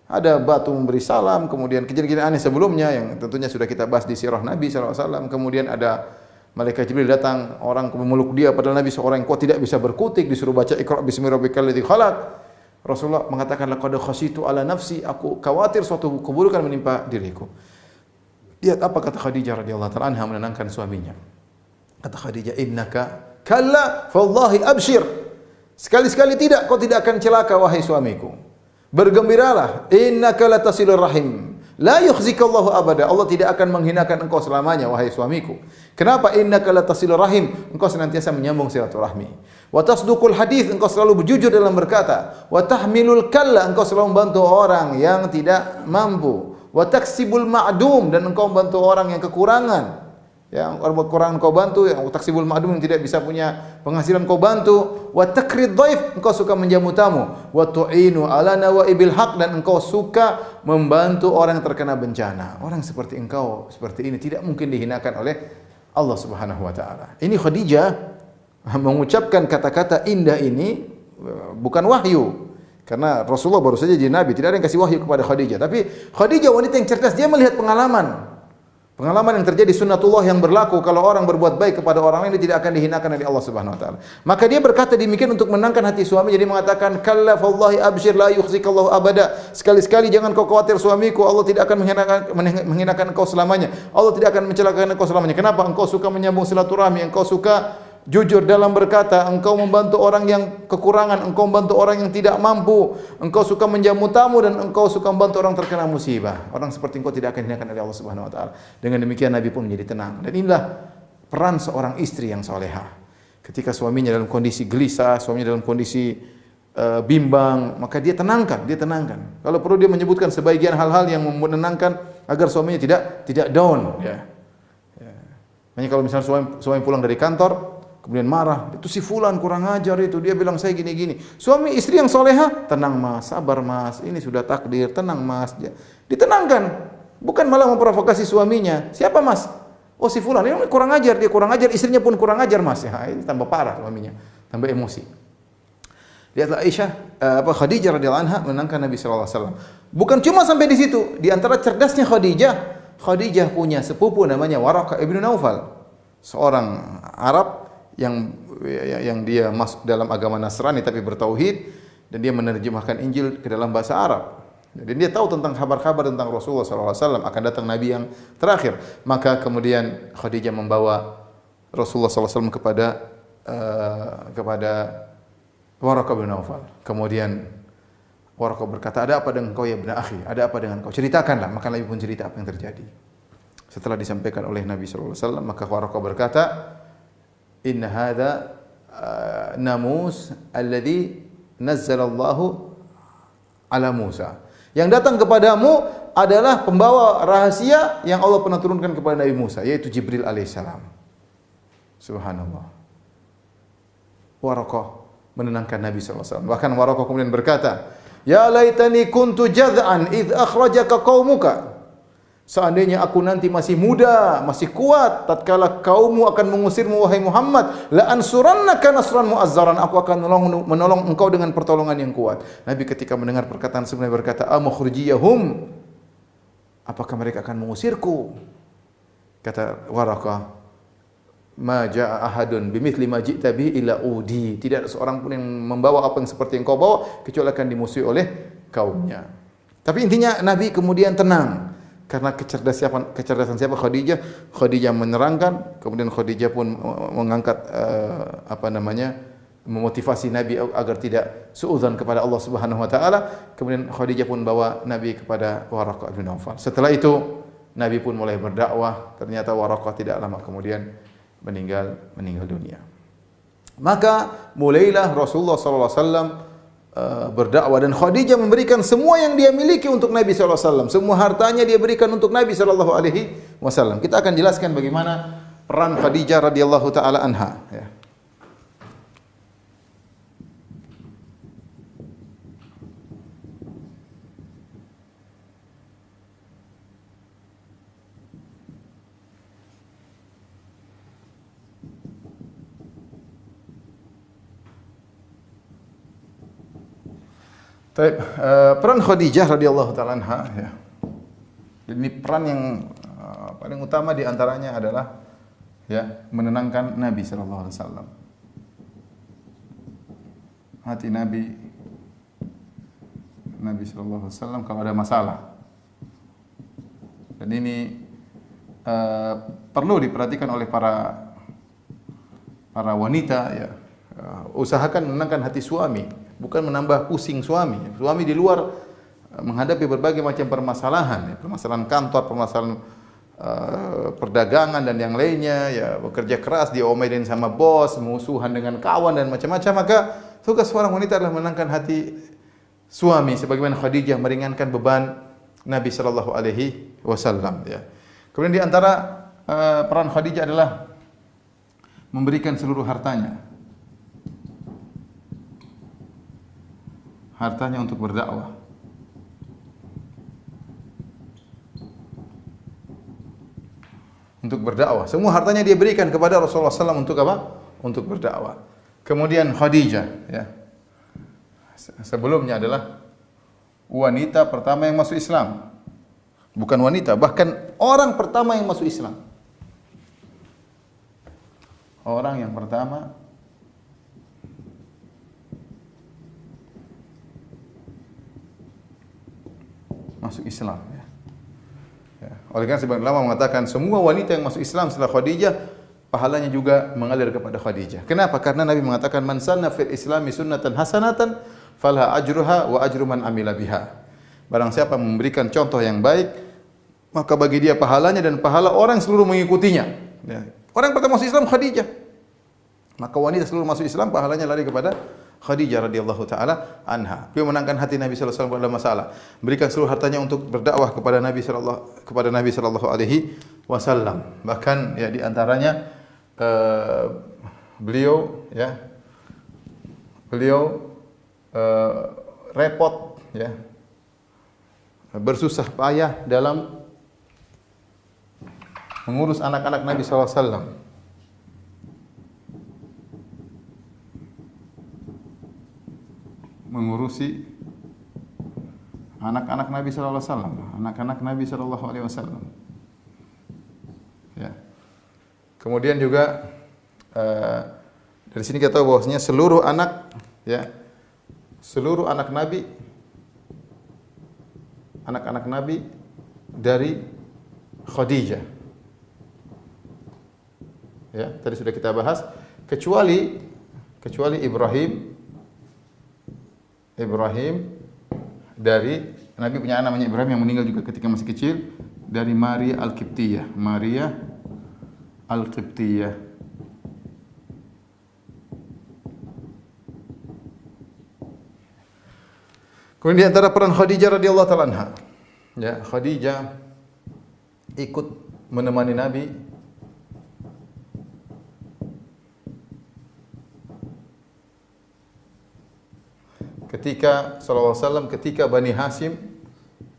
Ada batu memberi salam, kemudian kejadian-kejadian aneh sebelumnya yang tentunya sudah kita bahas di sirah Nabi SAW. Kemudian ada malaikat Jibril datang, orang memeluk dia, padahal Nabi seorang yang kuat tidak bisa berkutik, disuruh baca Iqra bismi rabbikal ladzi khalaq. Rasulullah mengatakan, "Laqad khasyitu ala nafsi." Aku khawatir suatu keburukan menimpa diriku. Lihat apa kata Khadijah radhiyallahu ta'ala anha menenangkan suaminya. Kata Khadijah, "Innaka kalla fallahi abshir." Sekali-sekali tidak, kau tidak akan celaka wahai suamiku. Bergembiralah, innaka latasilur rahim, la yukhzikallahu abada. Allah tidak akan menghinakan engkau selamanya wahai suamiku. Kenapa? Innaka latasilur rahim, engkau senantiasa menyambung silaturahmi. Wa tasduqul hadits, engkau selalu berjujur dalam berkata. Wa tahmilul kalla, engkau selalu membantu orang yang tidak mampu. Wa taksibul ma'dum, dan engkau membantu orang yang kekurangan. Yang orang kekurangan kau bantu, yang taksibul ma'dum yang tidak bisa punya penghasilan kau bantu. Wa takrid dhaif, engkau suka menjamu tamu. Wa tu'inu ala nawaibil haq, dan engkau suka membantu orang yang terkena bencana. Orang seperti engkau seperti ini tidak mungkin dihinakan oleh Allah Subhanahu wa taala. Ini Khadijah mengucapkan kata-kata indah ini bukan wahyu. Karena Rasulullah baru saja jadi nabi, tidak ada yang kasih wahyu kepada Khadijah. Tapi Khadijah wanita yang cerdas, dia melihat pengalaman. Pengalaman yang terjadi, sunnatullah yang berlaku, kalau orang berbuat baik kepada orang lain dia tidak akan dihinakan oleh Allah Subhanahu wa taala. Maka dia berkata demikian untuk menenangkan hati suami, jadi mengatakan, "Kalla fallahi abshir la yukhzikallahu abada." Sekali-sekali jangan kau khawatir suamiku, Allah tidak akan menghinakan engkau selamanya. Allah tidak akan mencelakakan engkau selamanya. Kenapa? Engkau suka menyambung silaturahmi, engkau suka jujur dalam berkata, engkau membantu orang yang kekurangan, engkau membantu orang yang tidak mampu, engkau suka menjamu tamu, dan engkau suka membantu orang terkena musibah. Orang seperti engkau tidak akan dihinakan oleh Allah Subhanahu wa taala. Dengan demikian Nabi pun menjadi tenang. Dan inilah peran seorang istri yang salehah. Ketika suaminya dalam kondisi gelisah, suaminya dalam kondisi bimbang, maka dia tenangkan, Kalau perlu dia menyebutkan sebagian hal-hal yang menenangkan agar suaminya tidak down, ya. Makanya kalau misalnya suami pulang dari kantor kemudian marah, "Itu si fulan kurang ajar itu, dia bilang saya gini-gini." Suami istri yang soleha, "Tenang Mas, sabar Mas, ini sudah takdir, tenang Mas." Ditenangkan, bukan malah memprovokasi suaminya. "Siapa Mas?" "Oh si fulan, ini kurang ajar, dia kurang ajar, istrinya pun kurang ajar Mas." Ya, ini tambah parah suaminya, tambah emosi. Lihatlah Khadijah radhiyallahu anha menenangkan Nabi sallallahu alaihi wasallam. Bukan cuma sampai di situ, di antara cerdasnya Khadijah punya sepupu namanya Waraqah ibnu Naufal, seorang Arab yang dia masuk dalam agama Nasrani tapi bertauhid, dan dia menerjemahkan Injil ke dalam bahasa Arab. Dan dia tahu tentang kabar-kabar tentang Rasulullah SAW akan datang Nabi yang terakhir. Maka kemudian Khadijah membawa Rasulullah SAW kepada Waraqah bin Naufal. Kemudian Waraqah berkata, "Ada apa dengan kau ya ibn akhi? Ada apa dengan kau? Ceritakanlah." Maka Nabi pun cerita apa yang terjadi. Setelah disampaikan oleh Nabi SAW, maka Waraqah berkata, "Inna hadha namus alladhi nazzalallahu ala Musa." Yang datang kepadamu adalah pembawa rahasia yang Allah pernah turunkan kepada Nabi Musa, yaitu Jibril alaihissalam. Subhanallah. Waraqah menenangkan Nabi SAW. Bahkan Waraqah kemudian berkata, "Ya laitani kuntu jad'an idh akhrajaka qaumuka." Seandainya aku nanti masih muda, masih kuat, tatkala kaummu akan mengusirmu wahai Muhammad, la ansurannaka nasran mu'azzaran, aku akan menolong engkau dengan pertolongan yang kuat. Nabi ketika mendengar perkataan sebenarnya berkata, "Amukhrijiyahum?" Apakah mereka akan mengusirku? Kata Waraqah, "Ma jaa ahadun bimithli ma ji'ta bihi illa udi." Tidak ada seorang pun yang membawa apa yang seperti yang kau bawa kecuali akan dimusuhi oleh kaumnya. Tapi intinya Nabi kemudian tenang. Karena kecerdasan siapa? Khadijah. Khadijah menerangkan, kemudian Khadijah pun mengangkat memotivasi Nabi agar tidak suudzon kepada Allah Subhanahu wa taala. Kemudian Khadijah pun bawa Nabi kepada Waraqah bin Nawfal. Setelah itu Nabi pun mulai berdakwah. Ternyata Waraqah tidak lama kemudian meninggal dunia. Maka mulailah Rasulullah sallallahu alaihi wasallam berdakwah, dan Khadijah memberikan semua yang dia miliki untuk Nabi sallallahu alaihi wasallam. Semua hartanya dia berikan untuk Nabi sallallahu alaihi wasallam. Kita akan jelaskan bagaimana peran Khadijah radhiyallahu taala anha, ya. Peran Khadijah radhiyallahu taala anha, ya. Ini peran yang paling utama di antaranya adalah, ya, menenangkan Nabi sallallahu alaihi wasallam. Hati Nabi sallallahu alaihi wasallam kalau ada masalah. Dan ini perlu diperhatikan oleh para wanita, ya. Usahakan menenangkan hati suami, bukan menambah pusing suami. Suami di luar menghadapi berbagai macam permasalahan, ya, permasalahan kantor, permasalahan perdagangan dan yang lainnya, ya, bekerja keras, diomelin sama bos, musuhan dengan kawan dan macam-macam. Maka tugas seorang wanita adalah menenangkan hati suami, sebagaimana Khadijah meringankan beban Nabi sallallahu alaihi wasallam, ya. Kemudian di antara peran Khadijah adalah memberikan seluruh hartanya untuk berdakwah. Untuk berdakwah. Semua hartanya dia berikan kepada Rasulullah SAW untuk apa? Untuk berdakwah. Kemudian Khadijah, ya, sebelumnya adalah wanita pertama yang masuk Islam. Bukan wanita, bahkan orang pertama yang masuk Islam. Orang yang pertama masuk Islam, ya. Ya. Oleh karena sebagian ulama mengatakan semua wanita yang masuk Islam setelah Khadijah pahalanya juga mengalir kepada Khadijah. Kenapa? Karena Nabi mengatakan man sanna fil islami sunnatan hasanatan falha ajruha wa ajru man amila biha. Barang siapa memberikan contoh yang baik, maka bagi dia pahalanya dan pahala orang seluruh mengikutinya. Ya. Orang pertama masuk Islam Khadijah. Maka wanita seluruh masuk Islam pahalanya lari kepada Khadijah radhiyallahu taala anha. Beliau menangkan hati Nabi sallallahu alaihi wasallam pada masalah, berikan seluruh hartanya untuk berdakwah kepada Nabi sallallahu alaihi wasallam. Bahkan, ya, di antaranya beliau repot, ya, bersusah payah dalam mengurus anak-anak Nabi sallallahu alaihi wasallam. Mengurusi anak-anak Nabi sallallahu alaihi wasallam, anak-anak Nabi sallallahu alaihi wasallam. Ya. Kemudian juga dari sini kita tahu bahwasanya seluruh anak Nabi, anak-anak Nabi dari Khadijah. Ya, tadi sudah kita bahas kecuali Ibrahim dari Nabi punya anak namanya Ibrahim yang meninggal juga ketika masih kecil, dari Maria Al-Qibtiyah. Kemudian di antara peran Khadijah radhiyallahu taala anha, ya, Khadijah ikut menemani Nabi ketika sallallahu alaihi wasallam, ketika Bani Hashim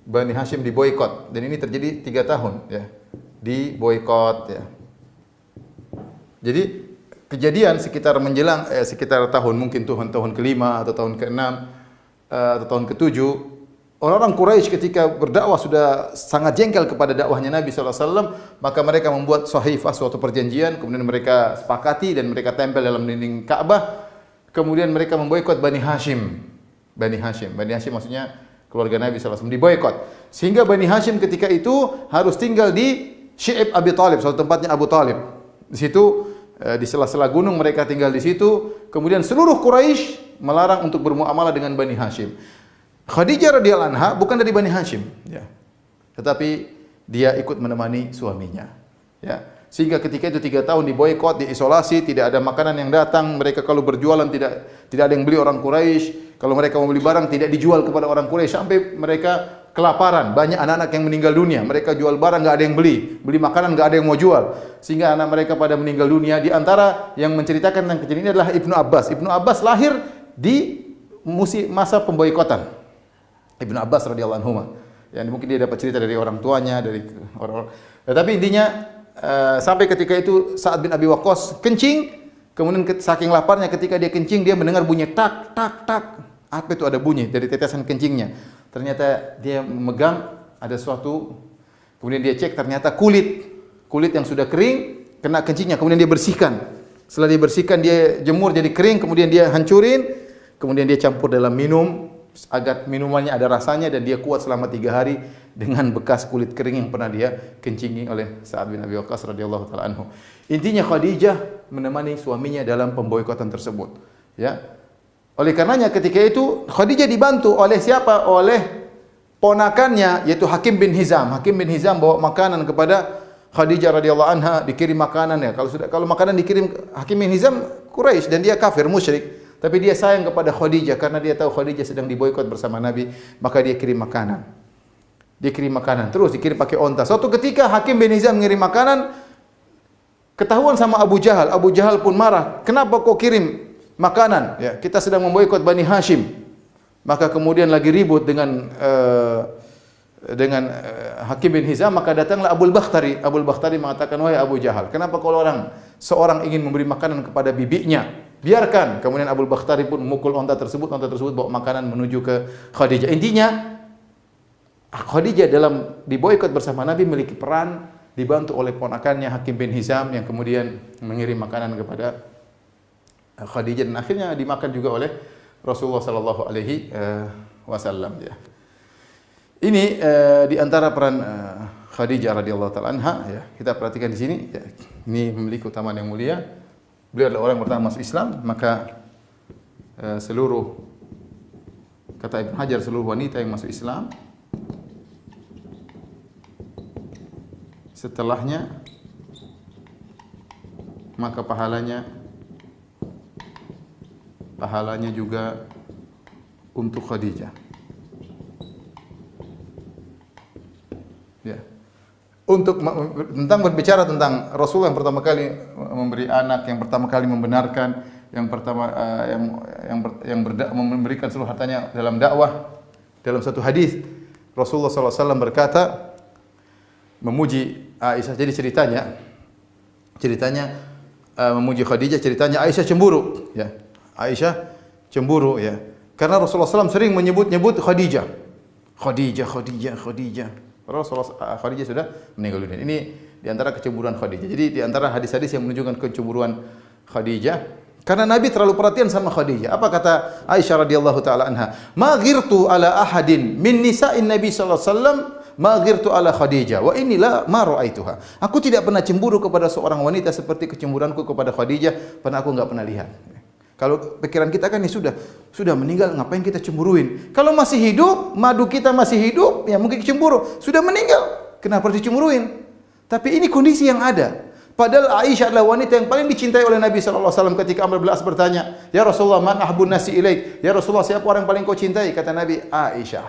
Bani Hashim diboikot, dan ini terjadi 3 tahun ya. Diboikot ya. Jadi kejadian sekitar menjelang sekitar tahun mungkin tahun ke-5 atau tahun ke-6 atau tahun ke-7, orang-orang Quraisy ketika berdakwah sudah sangat jengkel kepada dakwahnya Nabi SAW, maka mereka membuat sahifah, suatu perjanjian, kemudian mereka sepakati dan mereka tempel dalam dinding Ka'bah. Kemudian mereka memboikot Bani Hashim. Bani Hashim maksudnya keluarga Nabi SAW diboikot. Sehingga Bani Hashim ketika itu harus tinggal di Syi'ib Abi Thalib, suatu tempatnya Abu Thalib. Di situ di sela-sela gunung mereka tinggal di situ. Kemudian seluruh Quraisy melarang untuk bermuamalah dengan Bani Hashim. Khadijah radhiyallahu anha bukan dari Bani Hashim, ya. Tetapi dia ikut menemani suaminya, ya. Sehingga ketika itu 3 tahun diboikot, diisolasi, tidak ada makanan yang datang. Mereka kalau berjualan tidak ada yang beli orang Quraisy. Kalau mereka mau beli barang tidak dijual kepada orang Quraisy sampai mereka kelaparan. Banyak anak-anak yang meninggal dunia. Mereka jual barang enggak ada yang beli, beli makanan enggak ada yang mau jual. Sehingga anak mereka pada meninggal dunia. Di antara yang menceritakan tentang kejadian ini adalah Ibnu Abbas. Ibnu Abbas lahir di masa pemboikotan. Ibnu Abbas radhiyallahu anhu. Ya, mungkin dia dapat cerita dari orang tuanya, dari orang-orang. Tapi intinya sampai ketika itu Sa'ad bin Abi Waqqas kencing, kemudian saking laparnya ketika dia kencing dia mendengar bunyi tak tak tak. Apa itu ada bunyi dari tetesan kencingnya? Ternyata dia memegang ada suatu, kemudian dia cek ternyata kulit yang sudah kering kena kencingnya, kemudian dia bersihkan. Setelah dia bersihkan dia jemur jadi kering, kemudian dia hancurin, kemudian dia campur dalam minum agar minumannya ada rasanya dan dia kuat selama 3 hari dengan bekas kulit kering yang pernah dia kencingi oleh Sa'ad bin Abi Waqqas radhiyallahu taala anhu. Intinya Khadijah menemani suaminya dalam pemboikotan tersebut, ya. Oleh karenanya ketika itu Khadijah dibantu oleh siapa? Oleh ponakannya yaitu Hakim bin Hizam. Hakim bin Hizam bawa makanan kepada Khadijah radhiyallahu anha, dikirim makanan ya. Kalau makanan dikirim Hakim bin Hizam Quraisy dan dia kafir musyrik. Tapi dia sayang kepada Khadijah karena dia tahu Khadijah sedang diboikot bersama Nabi, maka dia kirim makanan. Dia kirim makanan, terus dikirim pakai onta. Suatu ketika Hakim bin Hizam mengirim makanan, ketahuan sama Abu Jahal. Abu Jahal pun marah. Kenapa kau kirim makanan? Ya, kita sedang memboikot Bani Hashim. Maka kemudian lagi ribut dengan Hakim bin Hizam, maka datanglah Abul Bakhtari. Abul Bakhtari mengatakan, wahai Abu Jahal, kenapa kalau seorang ingin memberi makanan kepada bibinya? Biarkan. Kemudian Abul Bakhtari pun memukul onta tersebut bawa makanan menuju ke Khadijah. Intinya Khadijah dalam diboikot bersama Nabi memiliki peran, dibantu oleh ponakannya Hakim bin Hizam yang kemudian mengirim makanan kepada Khadijah dan akhirnya dimakan juga oleh Rasulullah sallallahu alaihi wasallam, ya. Ini di antara peran Khadijah radhiyallahu taala anha, ya. Kita perhatikan di sini, ya. Ini memiliki keutamaan yang mulia. Beliau adalah orang yang pertama masuk Islam, maka seluruh, kata Ibnu Hajar, seluruh wanita yang masuk Islam setelahnya maka pahalanya juga untuk Khadijah. Ya. Untuk berbicara tentang Rasulullah yang pertama kali memberi anak, yang pertama kali membenarkan, yang pertama memberikan seluruh hartanya dalam dakwah. Dalam satu hadis Rasulullah SAW berkata memuji Aisyah. Jadi ceritanya memuji Khadijah, ceritanya Aisyah cemburu, ya. Aisyah cemburu, ya. Karena Rasulullah SAW sering menyebut Khadijah. Rasulullah Khadijah sudah meninggal dunia. Ini di antara kecemburuan Khadijah. Jadi di antara hadis-hadis yang menunjukkan kecemburuan Khadijah, karena Nabi terlalu perhatian sama Khadijah. Apa kata Aisyah radhiyallahu taala anha? Ma ghirtu ala ahadin min nisa'in Nabi sallallahu alaihi wasallam ma ghirtu ala Khadijah wa inni la ma ra'aituha. Aku tidak pernah cemburu kepada seorang wanita seperti kecemburuanku kepada Khadijah, pernah aku enggak pernah lihat. Kalau pikiran kita kan ini sudah meninggal, ngapain kita cemburuin? Kalau masih hidup, madu kita masih hidup, ya mungkin cemburu. Sudah meninggal, kenapa harus dicemburuin? Tapi ini kondisi yang ada. Padahal Aisyah adalah wanita yang paling dicintai oleh Nabi SAW. Ketika Amr bin As bertanya, Ya Rasulullah, man ahbun nasi ilaik? Ya Rasulullah, siapa orang yang paling kau cintai? Kata Nabi, Aisyah.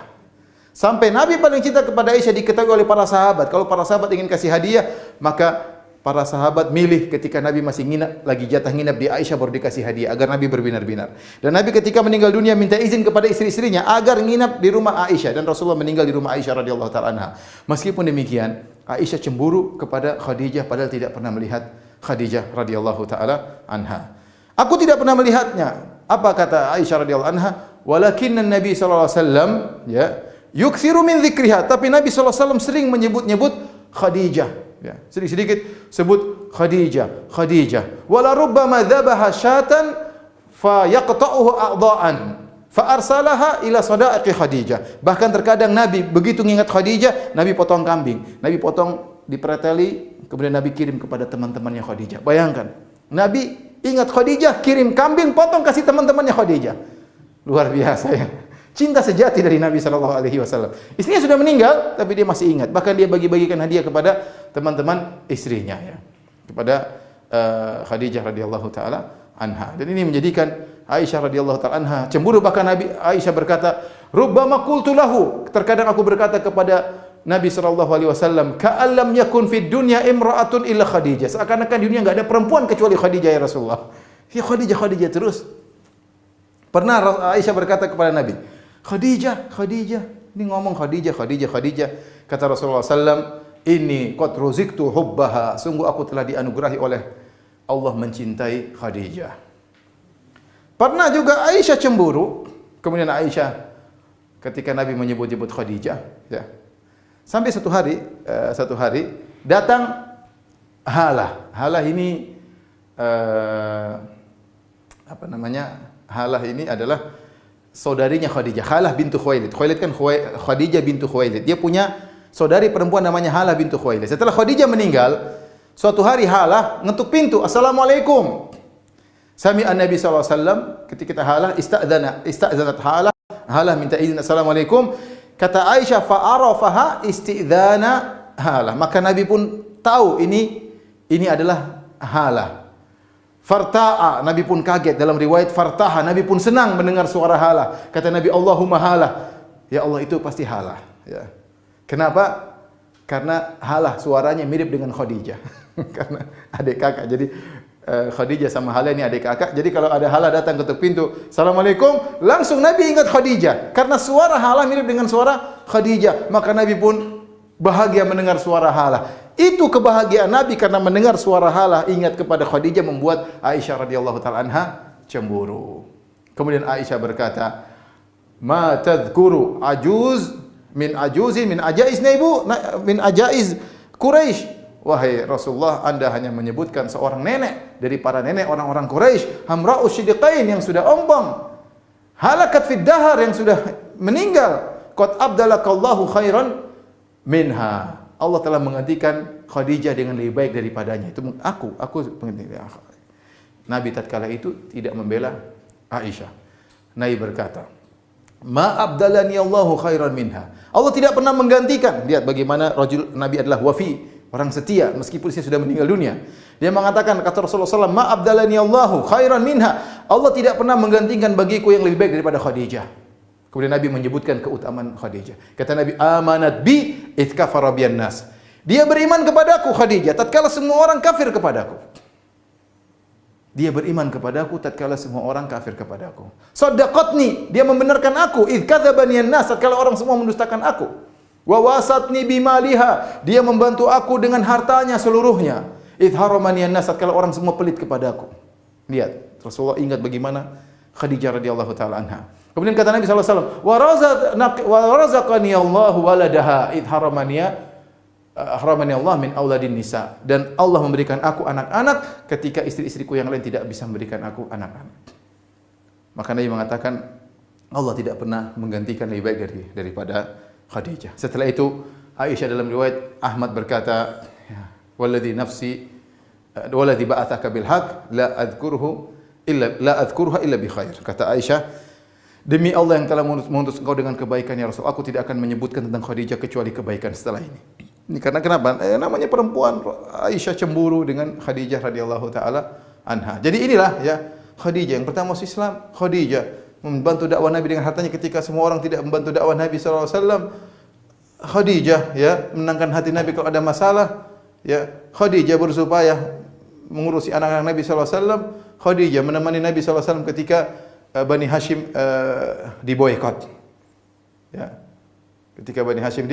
Sampai Nabi paling cinta kepada Aisyah diketahui oleh para sahabat. Kalau para sahabat ingin kasih hadiah, maka para sahabat milih ketika Nabi masih nginap, lagi jatah nginap di Aisyah baru dikasih hadiah agar Nabi berbinar-binar. Dan Nabi ketika meninggal dunia minta izin kepada istri-istrinya agar nginap di rumah Aisyah, dan Rasulullah meninggal di rumah Aisyah radhiyallahu taala anha. Meskipun demikian, Aisyah cemburu kepada Khadijah padahal tidak pernah melihat Khadijah radhiyallahu taala anha. Aku tidak pernah melihatnya. Apa kata Aisyah radhiyallahu anha? Walakinna Nabi sallallahu alaihi wasallam ya yukthiru min dzikriha, tapi Nabi sallallahu alaihi wasallam sering menyebut-nyebut Khadijah. Ya, sedikit-sedikit sebut Khadijah, Khadijah. Wala rubbama dzabaha syatan fa yaqta'uhu a'dha'an fa arsalaha ila sadaqi Khadijah. Bahkan terkadang Nabi begitu mengingat Khadijah, Nabi potong kambing. Nabi potong dipreteli, kemudian Nabi kirim kepada teman-temannya Khadijah. Bayangkan, Nabi ingat Khadijah, kirim kambing, potong kasih teman-temannya Khadijah. Luar biasa ya. Cinta sejati dari Nabi sallallahu alaihi wasallam. Istrinya sudah meninggal tapi dia masih ingat. Bahkan dia bagi-bagikan hadiah kepada teman-teman istrinya ya. Kepada Khadijah radhiyallahu taala anha. Dan ini menjadikan Aisyah radhiyallahu taala anha cemburu. Bahkan Nabi Aisyah berkata, "Rubbama qultu lahu." Terkadang aku berkata kepada Nabi sallallahu alaihi wasallam, "Ka'allam yakun fid dunya imra'atun illa Khadijah." Seakan-akan di dunia enggak ada perempuan kecuali Khadijah ya Rasulullah. Ya Khadijah, Khadijah terus. Pernah Aisyah berkata kepada Nabi, "Khadijah, Khadijah." Ini ngomong Khadijah, Khadijah, Khadijah. Kata Rasulullah sallam, "Inni qad ruziktu hubbaha." Sungguh aku telah dianugerahi oleh Allah mencintai Khadijah. Pernah juga Aisyah cemburu. Kemudian Aisyah ketika Nabi menyebut-nyebut Khadijah, ya. Sampai satu hari datang Halah. Halah ini apa namanya? Halah ini adalah saudarinya Khadijah, Halah bintu Khuwailid. Khuwailid kan Khadijah bintu Khuwailid. Dia punya saudari perempuan namanya Halah bintu Khuwailid. Setelah Khadijah meninggal, suatu hari Halah ngetuk pintu, "Assalamualaikum." Sami'an Nabi sallallahu alaihi wasallam, ketika Halah ista'dzanat Halah, Halah minta izin, "Assalamualaikum." Kata Aisyah, "Fa'arafaha isti'dzana Halah." Maka Nabi pun tahu ini adalah Halah. Farta'a, Nabi pun kaget. Dalam riwayat Fartaha, Nabi pun senang mendengar suara Halah. Kata Nabi, "Allahumma Halah." Ya Allah, itu pasti Halah. Ya. Kenapa? Karena Halah suaranya mirip dengan Khadijah. Karena adik kakak. Jadi Khadijah sama Halah ini adik kakak. Jadi kalau ada Halah datang ketuk pintu, "Assalamualaikum," langsung Nabi ingat Khadijah. Karena suara Halah mirip dengan suara Khadijah. Maka Nabi pun bahagia mendengar suara Halah. Itu kebahagiaan Nabi karena mendengar suara Halah ingat kepada Khadijah membuat Aisyah radhiyallahu taala anha cemburu. Kemudian Aisyah berkata, "Ma tadhkuru ajuz min ajaiz Quraisy." Wahai Rasulullah, Anda hanya menyebutkan seorang nenek dari para nenek orang-orang Quraisy, hamra'us siddiqain yang sudah ompong, halakat fid dahar yang sudah meninggal, qad abdalakallahu khairan minha. Allah telah menggantikan Khadijah dengan lebih baik daripadanya. Itu aku Nabi tatkala itu tidak membela Aisyah. Nabi berkata, "Ma abdalani Allahu khairan minha." Allah tidak pernah menggantikan. Lihat bagaimana Nabi adalah wafi, orang setia meskipun dia sudah meninggal dunia. Dia mengatakan, kata Rasulullah SAW, "Ma abdalani Allahu khairan minha." Allah tidak pernah menggantikan bagiku yang lebih baik daripada Khadijah. Kemudian Nabi menyebutkan keutamaan Khadijah. Kata Nabi, "Amanat bi id kafara biyan nas." Dia beriman kepadaku Khadijah tatkala semua orang kafir kepadaku. Dia beriman kepadaku tatkala semua orang kafir kepadaku. Shaddaqatni, dia membenarkan aku. Id kadzabani an-nas, tatkala orang semua mendustakan aku. Wa wasatni bimaliha, dia membantu aku dengan hartanya seluruhnya. Id haramani an-nas, tatkala orang semua pelit kepadaku. Lihat, Rasulullah ingat bagaimana Khadijah radhiyallahu taala anha. Kemudian kata Nabi sallallahu alaihi wasallam, "Wa razaqani Allahu waladaha id haramani Allah min auladin nisa." Dan Allah memberikan aku anak-anak ketika istri-istriku yang lain tidak bisa memberikan aku anak-anak. Maka Nabi mengatakan Allah tidak pernah menggantikan lebih baik daripada Khadijah. Setelah itu Aisyah dalam riwayat Ahmad berkata, "Walladzi nafsi walladzi ba'atsaka bil haqq la adhkuruha illa bi khair." Kata Aisyah, "Demi Allah yang telah mengutus engkau dengan kebaikan ya Rasul, aku tidak akan menyebutkan tentang Khadijah kecuali kebaikan setelah ini." Ini karena kenapa? Namanya perempuan, Aisyah cemburu dengan Khadijah radhiyallahu taala anha. Jadi inilah ya Khadijah yang pertama masuk Islam. Khadijah membantu dakwah Nabi dengan hartanya ketika semua orang tidak membantu dakwah Nabi sallallahu alaihi wasallam. Khadijah ya menenangkan hati Nabi kalau ada masalah. ya, Khadijah berusaha mengurusi anak-anak Nabi sallallahu alaihi wasallam. Khadijah menemani Nabi sallallahu alaihi wasallam ketika Bani Hashim diboykot. Ya. Ketika Bani Hashim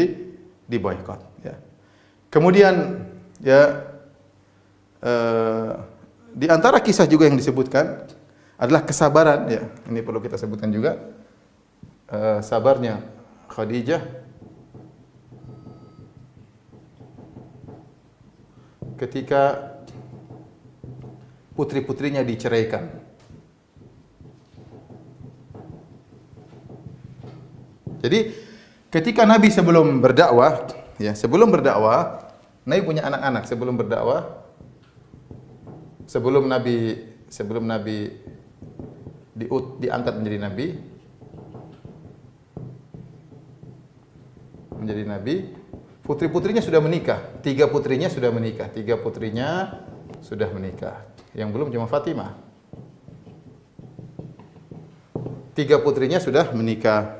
diboykot, ya. Kemudian ya di antara kisah juga yang disebutkan adalah kesabaran, ya. Ini perlu kita sebutkan juga. Sabarnya Khadijah ketika putri-putrinya diceraikan. Jadi ketika Nabi sebelum berdakwah, ya, Nabi punya anak-anak sebelum berdakwah. Sebelum Nabi diangkat menjadi nabi, putri-putrinya sudah menikah. 3 putrinya sudah menikah. Yang belum cuma Fatimah. 3 putrinya sudah menikah.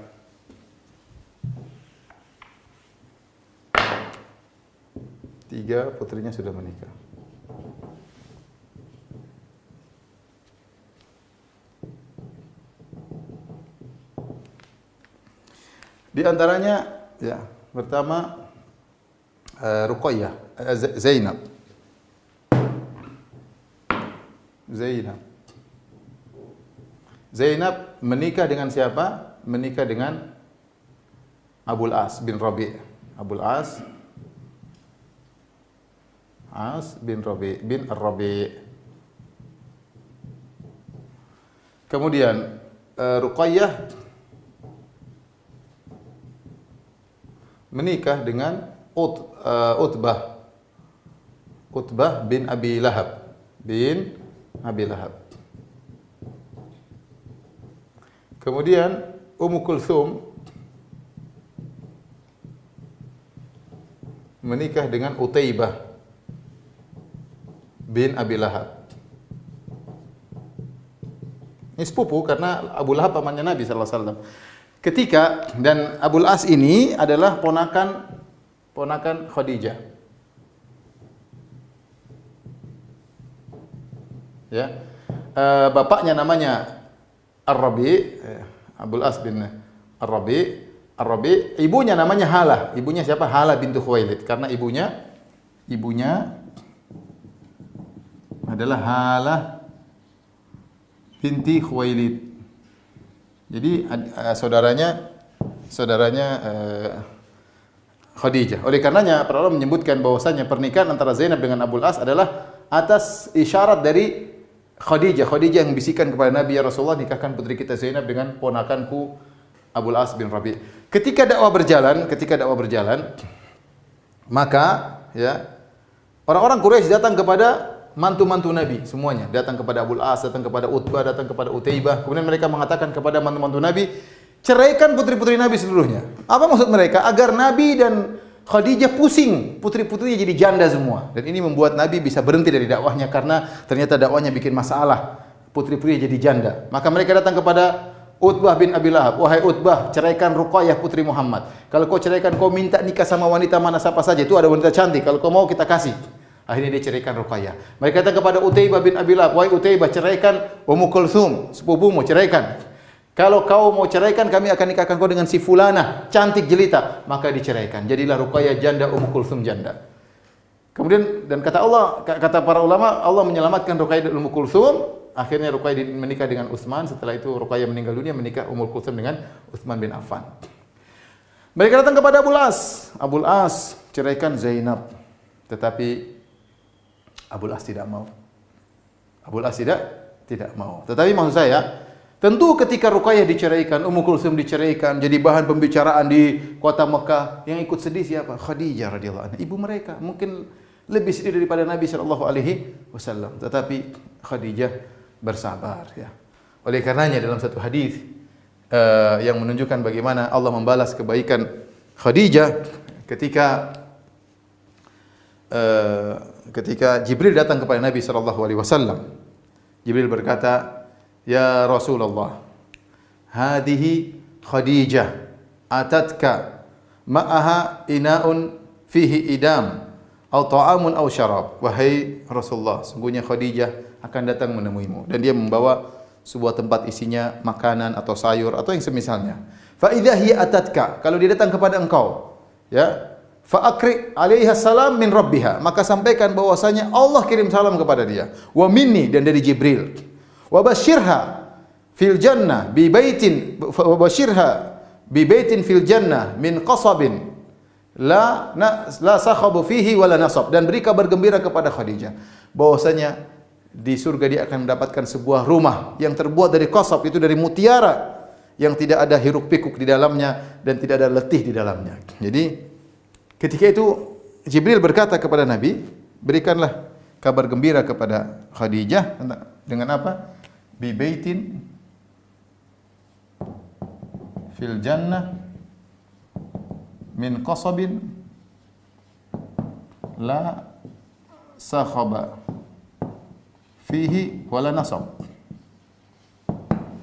Di antaranya, ya, pertama Ruqayyah, Zainab. Zainab menikah dengan siapa? Menikah dengan Abul As bin Rabi'. As bin Rabi'. Kemudian Ruqayyah menikah dengan Utbah bin Abi Lahab. Kemudian Ummu Kulthum menikah dengan Utaibah bin Abi Lahab. Ini sepupu karena Abu Lahab pamannya Nabi sallallahu alaihi wasallam. Dan Abul As ini adalah ponakan Khadijah. Ya. Bapaknya namanya Ar-Rabi, Abul As bin Ar-Rabi. Ibunya namanya Halah. Ibunya siapa? Halah bintu Khuwailid. Karena ibunya adalah Halah binti Khuwailid. Jadi saudaranya Khadijah. Oleh karenanya para ulama menyebutkan bahwasanya pernikahan antara Zainab dengan Abul As adalah atas isyarat dari Khadijah. Khadijah yang bisikan kepada Nabi, ya Rasulullah, nikahkan putri kita Zainab dengan ponakanku Abul As bin Rabi'. Ketika dakwah berjalan, maka ya orang-orang Quraisy datang kepada mantu-mantu Nabi semuanya, datang kepada Abul As, datang kepada Utbah, datang kepada Utaibah. Kemudian mereka mengatakan kepada mantu-mantu Nabi, ceraikan putri-putri Nabi seluruhnya. Apa maksud mereka? Agar Nabi dan Khadijah pusing, putri-putrinya jadi janda semua. Dan ini membuat Nabi bisa berhenti dari dakwahnya karena ternyata dakwahnya bikin masalah. Putri-putrinya jadi janda. Maka mereka datang kepada Utbah bin Abi Lahab. Wahai Utbah, ceraikan Ruqayyah putri Muhammad. Kalau kau ceraikan, kau minta nikah sama wanita mana siapa saja. Itu ada wanita cantik. Kalau kau mau kita kasih. Akhirnya dia ceraikan Ruqayyah. Mereka kata kepada Utaibah bin Abi Lahab, wahai Utaibah, ceraikan Ummu Kulthum, sepupumu, ceraikan. Kalau kau mau ceraikan, kami akan nikahkan kau dengan si fulana, cantik jelita. Maka diceraikan. Jadilah Ruqayyah janda, Ummu Kulthum janda. Kemudian dan kata Allah, kata para ulama, Allah menyelamatkan Ruqayyah dan Ummu Kulthum. Akhirnya Ruqayyah menikah dengan Utsman. Setelah itu Ruqayyah meninggal dunia, menikah Ummu Kulthum dengan Utsman bin Affan. Mereka datang kepada Abul As. Abul As, ceraikan Zainab. Tetapi Abul As tidak mau. Tetapi maksud saya, tentu ketika Ruqayyah diceraikan, Ummu Kulthum diceraikan, jadi bahan pembicaraan di kota Mekah. Yang ikut sedih siapa? Khadijah radhiyallahu anha, ibu mereka. Mungkin lebih sedih daripada Nabi sallallahu alaihi wasallam. Tetapi Khadijah bersabar, ya. Oleh karenanya dalam satu hadis yang menunjukkan bagaimana Allah membalas kebaikan Khadijah ketika Jibril datang kepada Nabi sallallahu alaihi wasallam. Jibril berkata, "Ya Rasulullah, hadhihi Khadijah atatka ma'aha ina'un fihi idam. au ta'amun au syarab. Wahai Rasulullah, sungguhnya Khadijah akan datang menemuimu dan dia membawa sebuah tempat isinya makanan atau sayur atau yang semisalnya. Fa idza hiya atatka, kalau dia datang kepada engkau, ya, fa akri 'alaiha salam min rabbiha, maka sampaikan bahwasanya Allah kirim salam kepada dia. Wa minni, dan dari Jibril. Wa basyirha fil jannah bi baitin, wa basyirha bi baitin fil jannah min qasabin la sakhabu fihi wala nasab, dan beri kabar gembira kepada Khadijah bahwasanya di surga dia akan mendapatkan sebuah rumah yang terbuat dari qasab, itu dari mutiara, yang tidak ada hiruk pikuk di dalamnya dan tidak ada letih di dalamnya. Jadi ketika itu Jibril berkata kepada Nabi, berikanlah kabar gembira kepada Khadijah dengan apa? Bi baitin fil jannah min qasabin la sakhaba fihi wala nasab.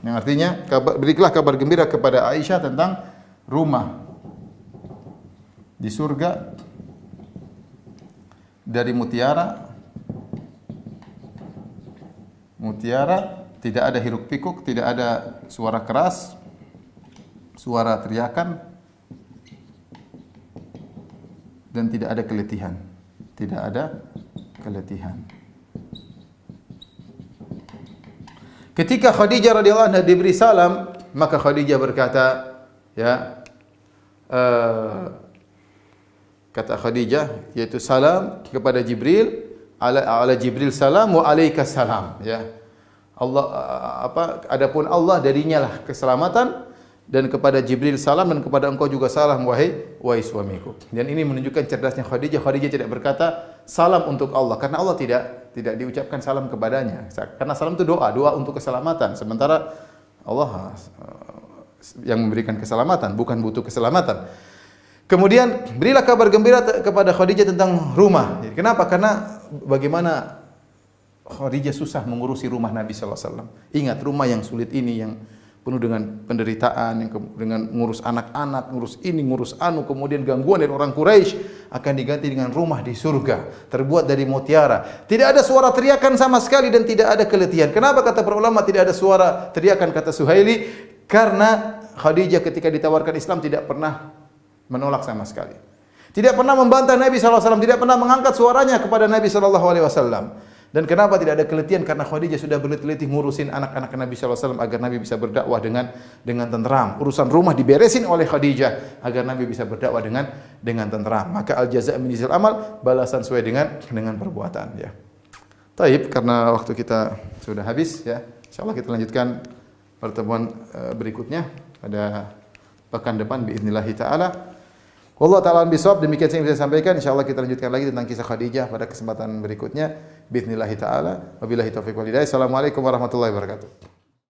Yang artinya berikanlah kabar gembira kepada Aisyah tentang rumah di surga dari mutiara, tidak ada hiruk pikuk, tidak ada suara keras, suara teriakan, dan tidak ada keletihan. Tidak ada keletihan. Ketika Khadijah radhiyallahu anha diberi salam, maka Khadijah berkata, ya, kata Khadijah, yaitu salam kepada Jibril, ala Jibril salam wa alaika salam, ya. Allah adapun Allah darinya lah keselamatan, dan kepada Jibril salam, dan kepada engkau juga salam wahai suamiku. Dan ini menunjukkan cerdasnya Khadijah. Khadijah tidak berkata salam untuk Allah, karena Allah tidak diucapkan salam kepadanya. Karena salam itu doa untuk keselamatan. Sementara Allah yang memberikan keselamatan, bukan butuh keselamatan. Kemudian berilah kabar gembira kepada Khadijah tentang rumah. Kenapa? Karena bagaimana Khadijah susah mengurusi rumah Nabi sallallahu alaihi wasallam. Ingat, rumah yang sulit ini, yang penuh dengan penderitaan, yang dengan ngurus anak-anak, ngurus ini, ngurus anu, kemudian gangguan dari orang Quraisy, akan diganti dengan rumah di surga terbuat dari mutiara. Tidak ada suara teriakan sama sekali dan tidak ada keletihan. Kenapa kata para ulama tidak ada suara teriakan, kata Suhaili? Karena Khadijah ketika ditawarkan Islam tidak pernah menolak sama sekali. Tidak pernah membantah Nabi sallallahu alaihi wasallam, tidak pernah mengangkat suaranya kepada Nabi sallallahu alaihi wasallam. Dan kenapa tidak ada keletihan? Karena Khadijah sudah berletih-letih ngurusin anak-anak Nabi sallallahu alaihi wasallam agar Nabi bisa berdakwah dengan tenteram. Urusan rumah diberesin oleh Khadijah agar Nabi bisa berdakwah dengan tenteram. Maka al jazaa' min jinsil amal, balasan sesuai dengan perbuatan, ya. Taib, karena waktu kita sudah habis, ya. Insyaallah kita lanjutkan pertemuan berikutnya pada pekan depan باذنillah taala. Wallahu ta'ala bisawab. Demikian yang saya sampaikan. Insyaallah kita lanjutkan lagi tentang kisah Khadijah pada kesempatan berikutnya باذنillah taala. Wabillahi taufiq wal hidayah. Assalamualaikum warahmatullahi wabarakatuh.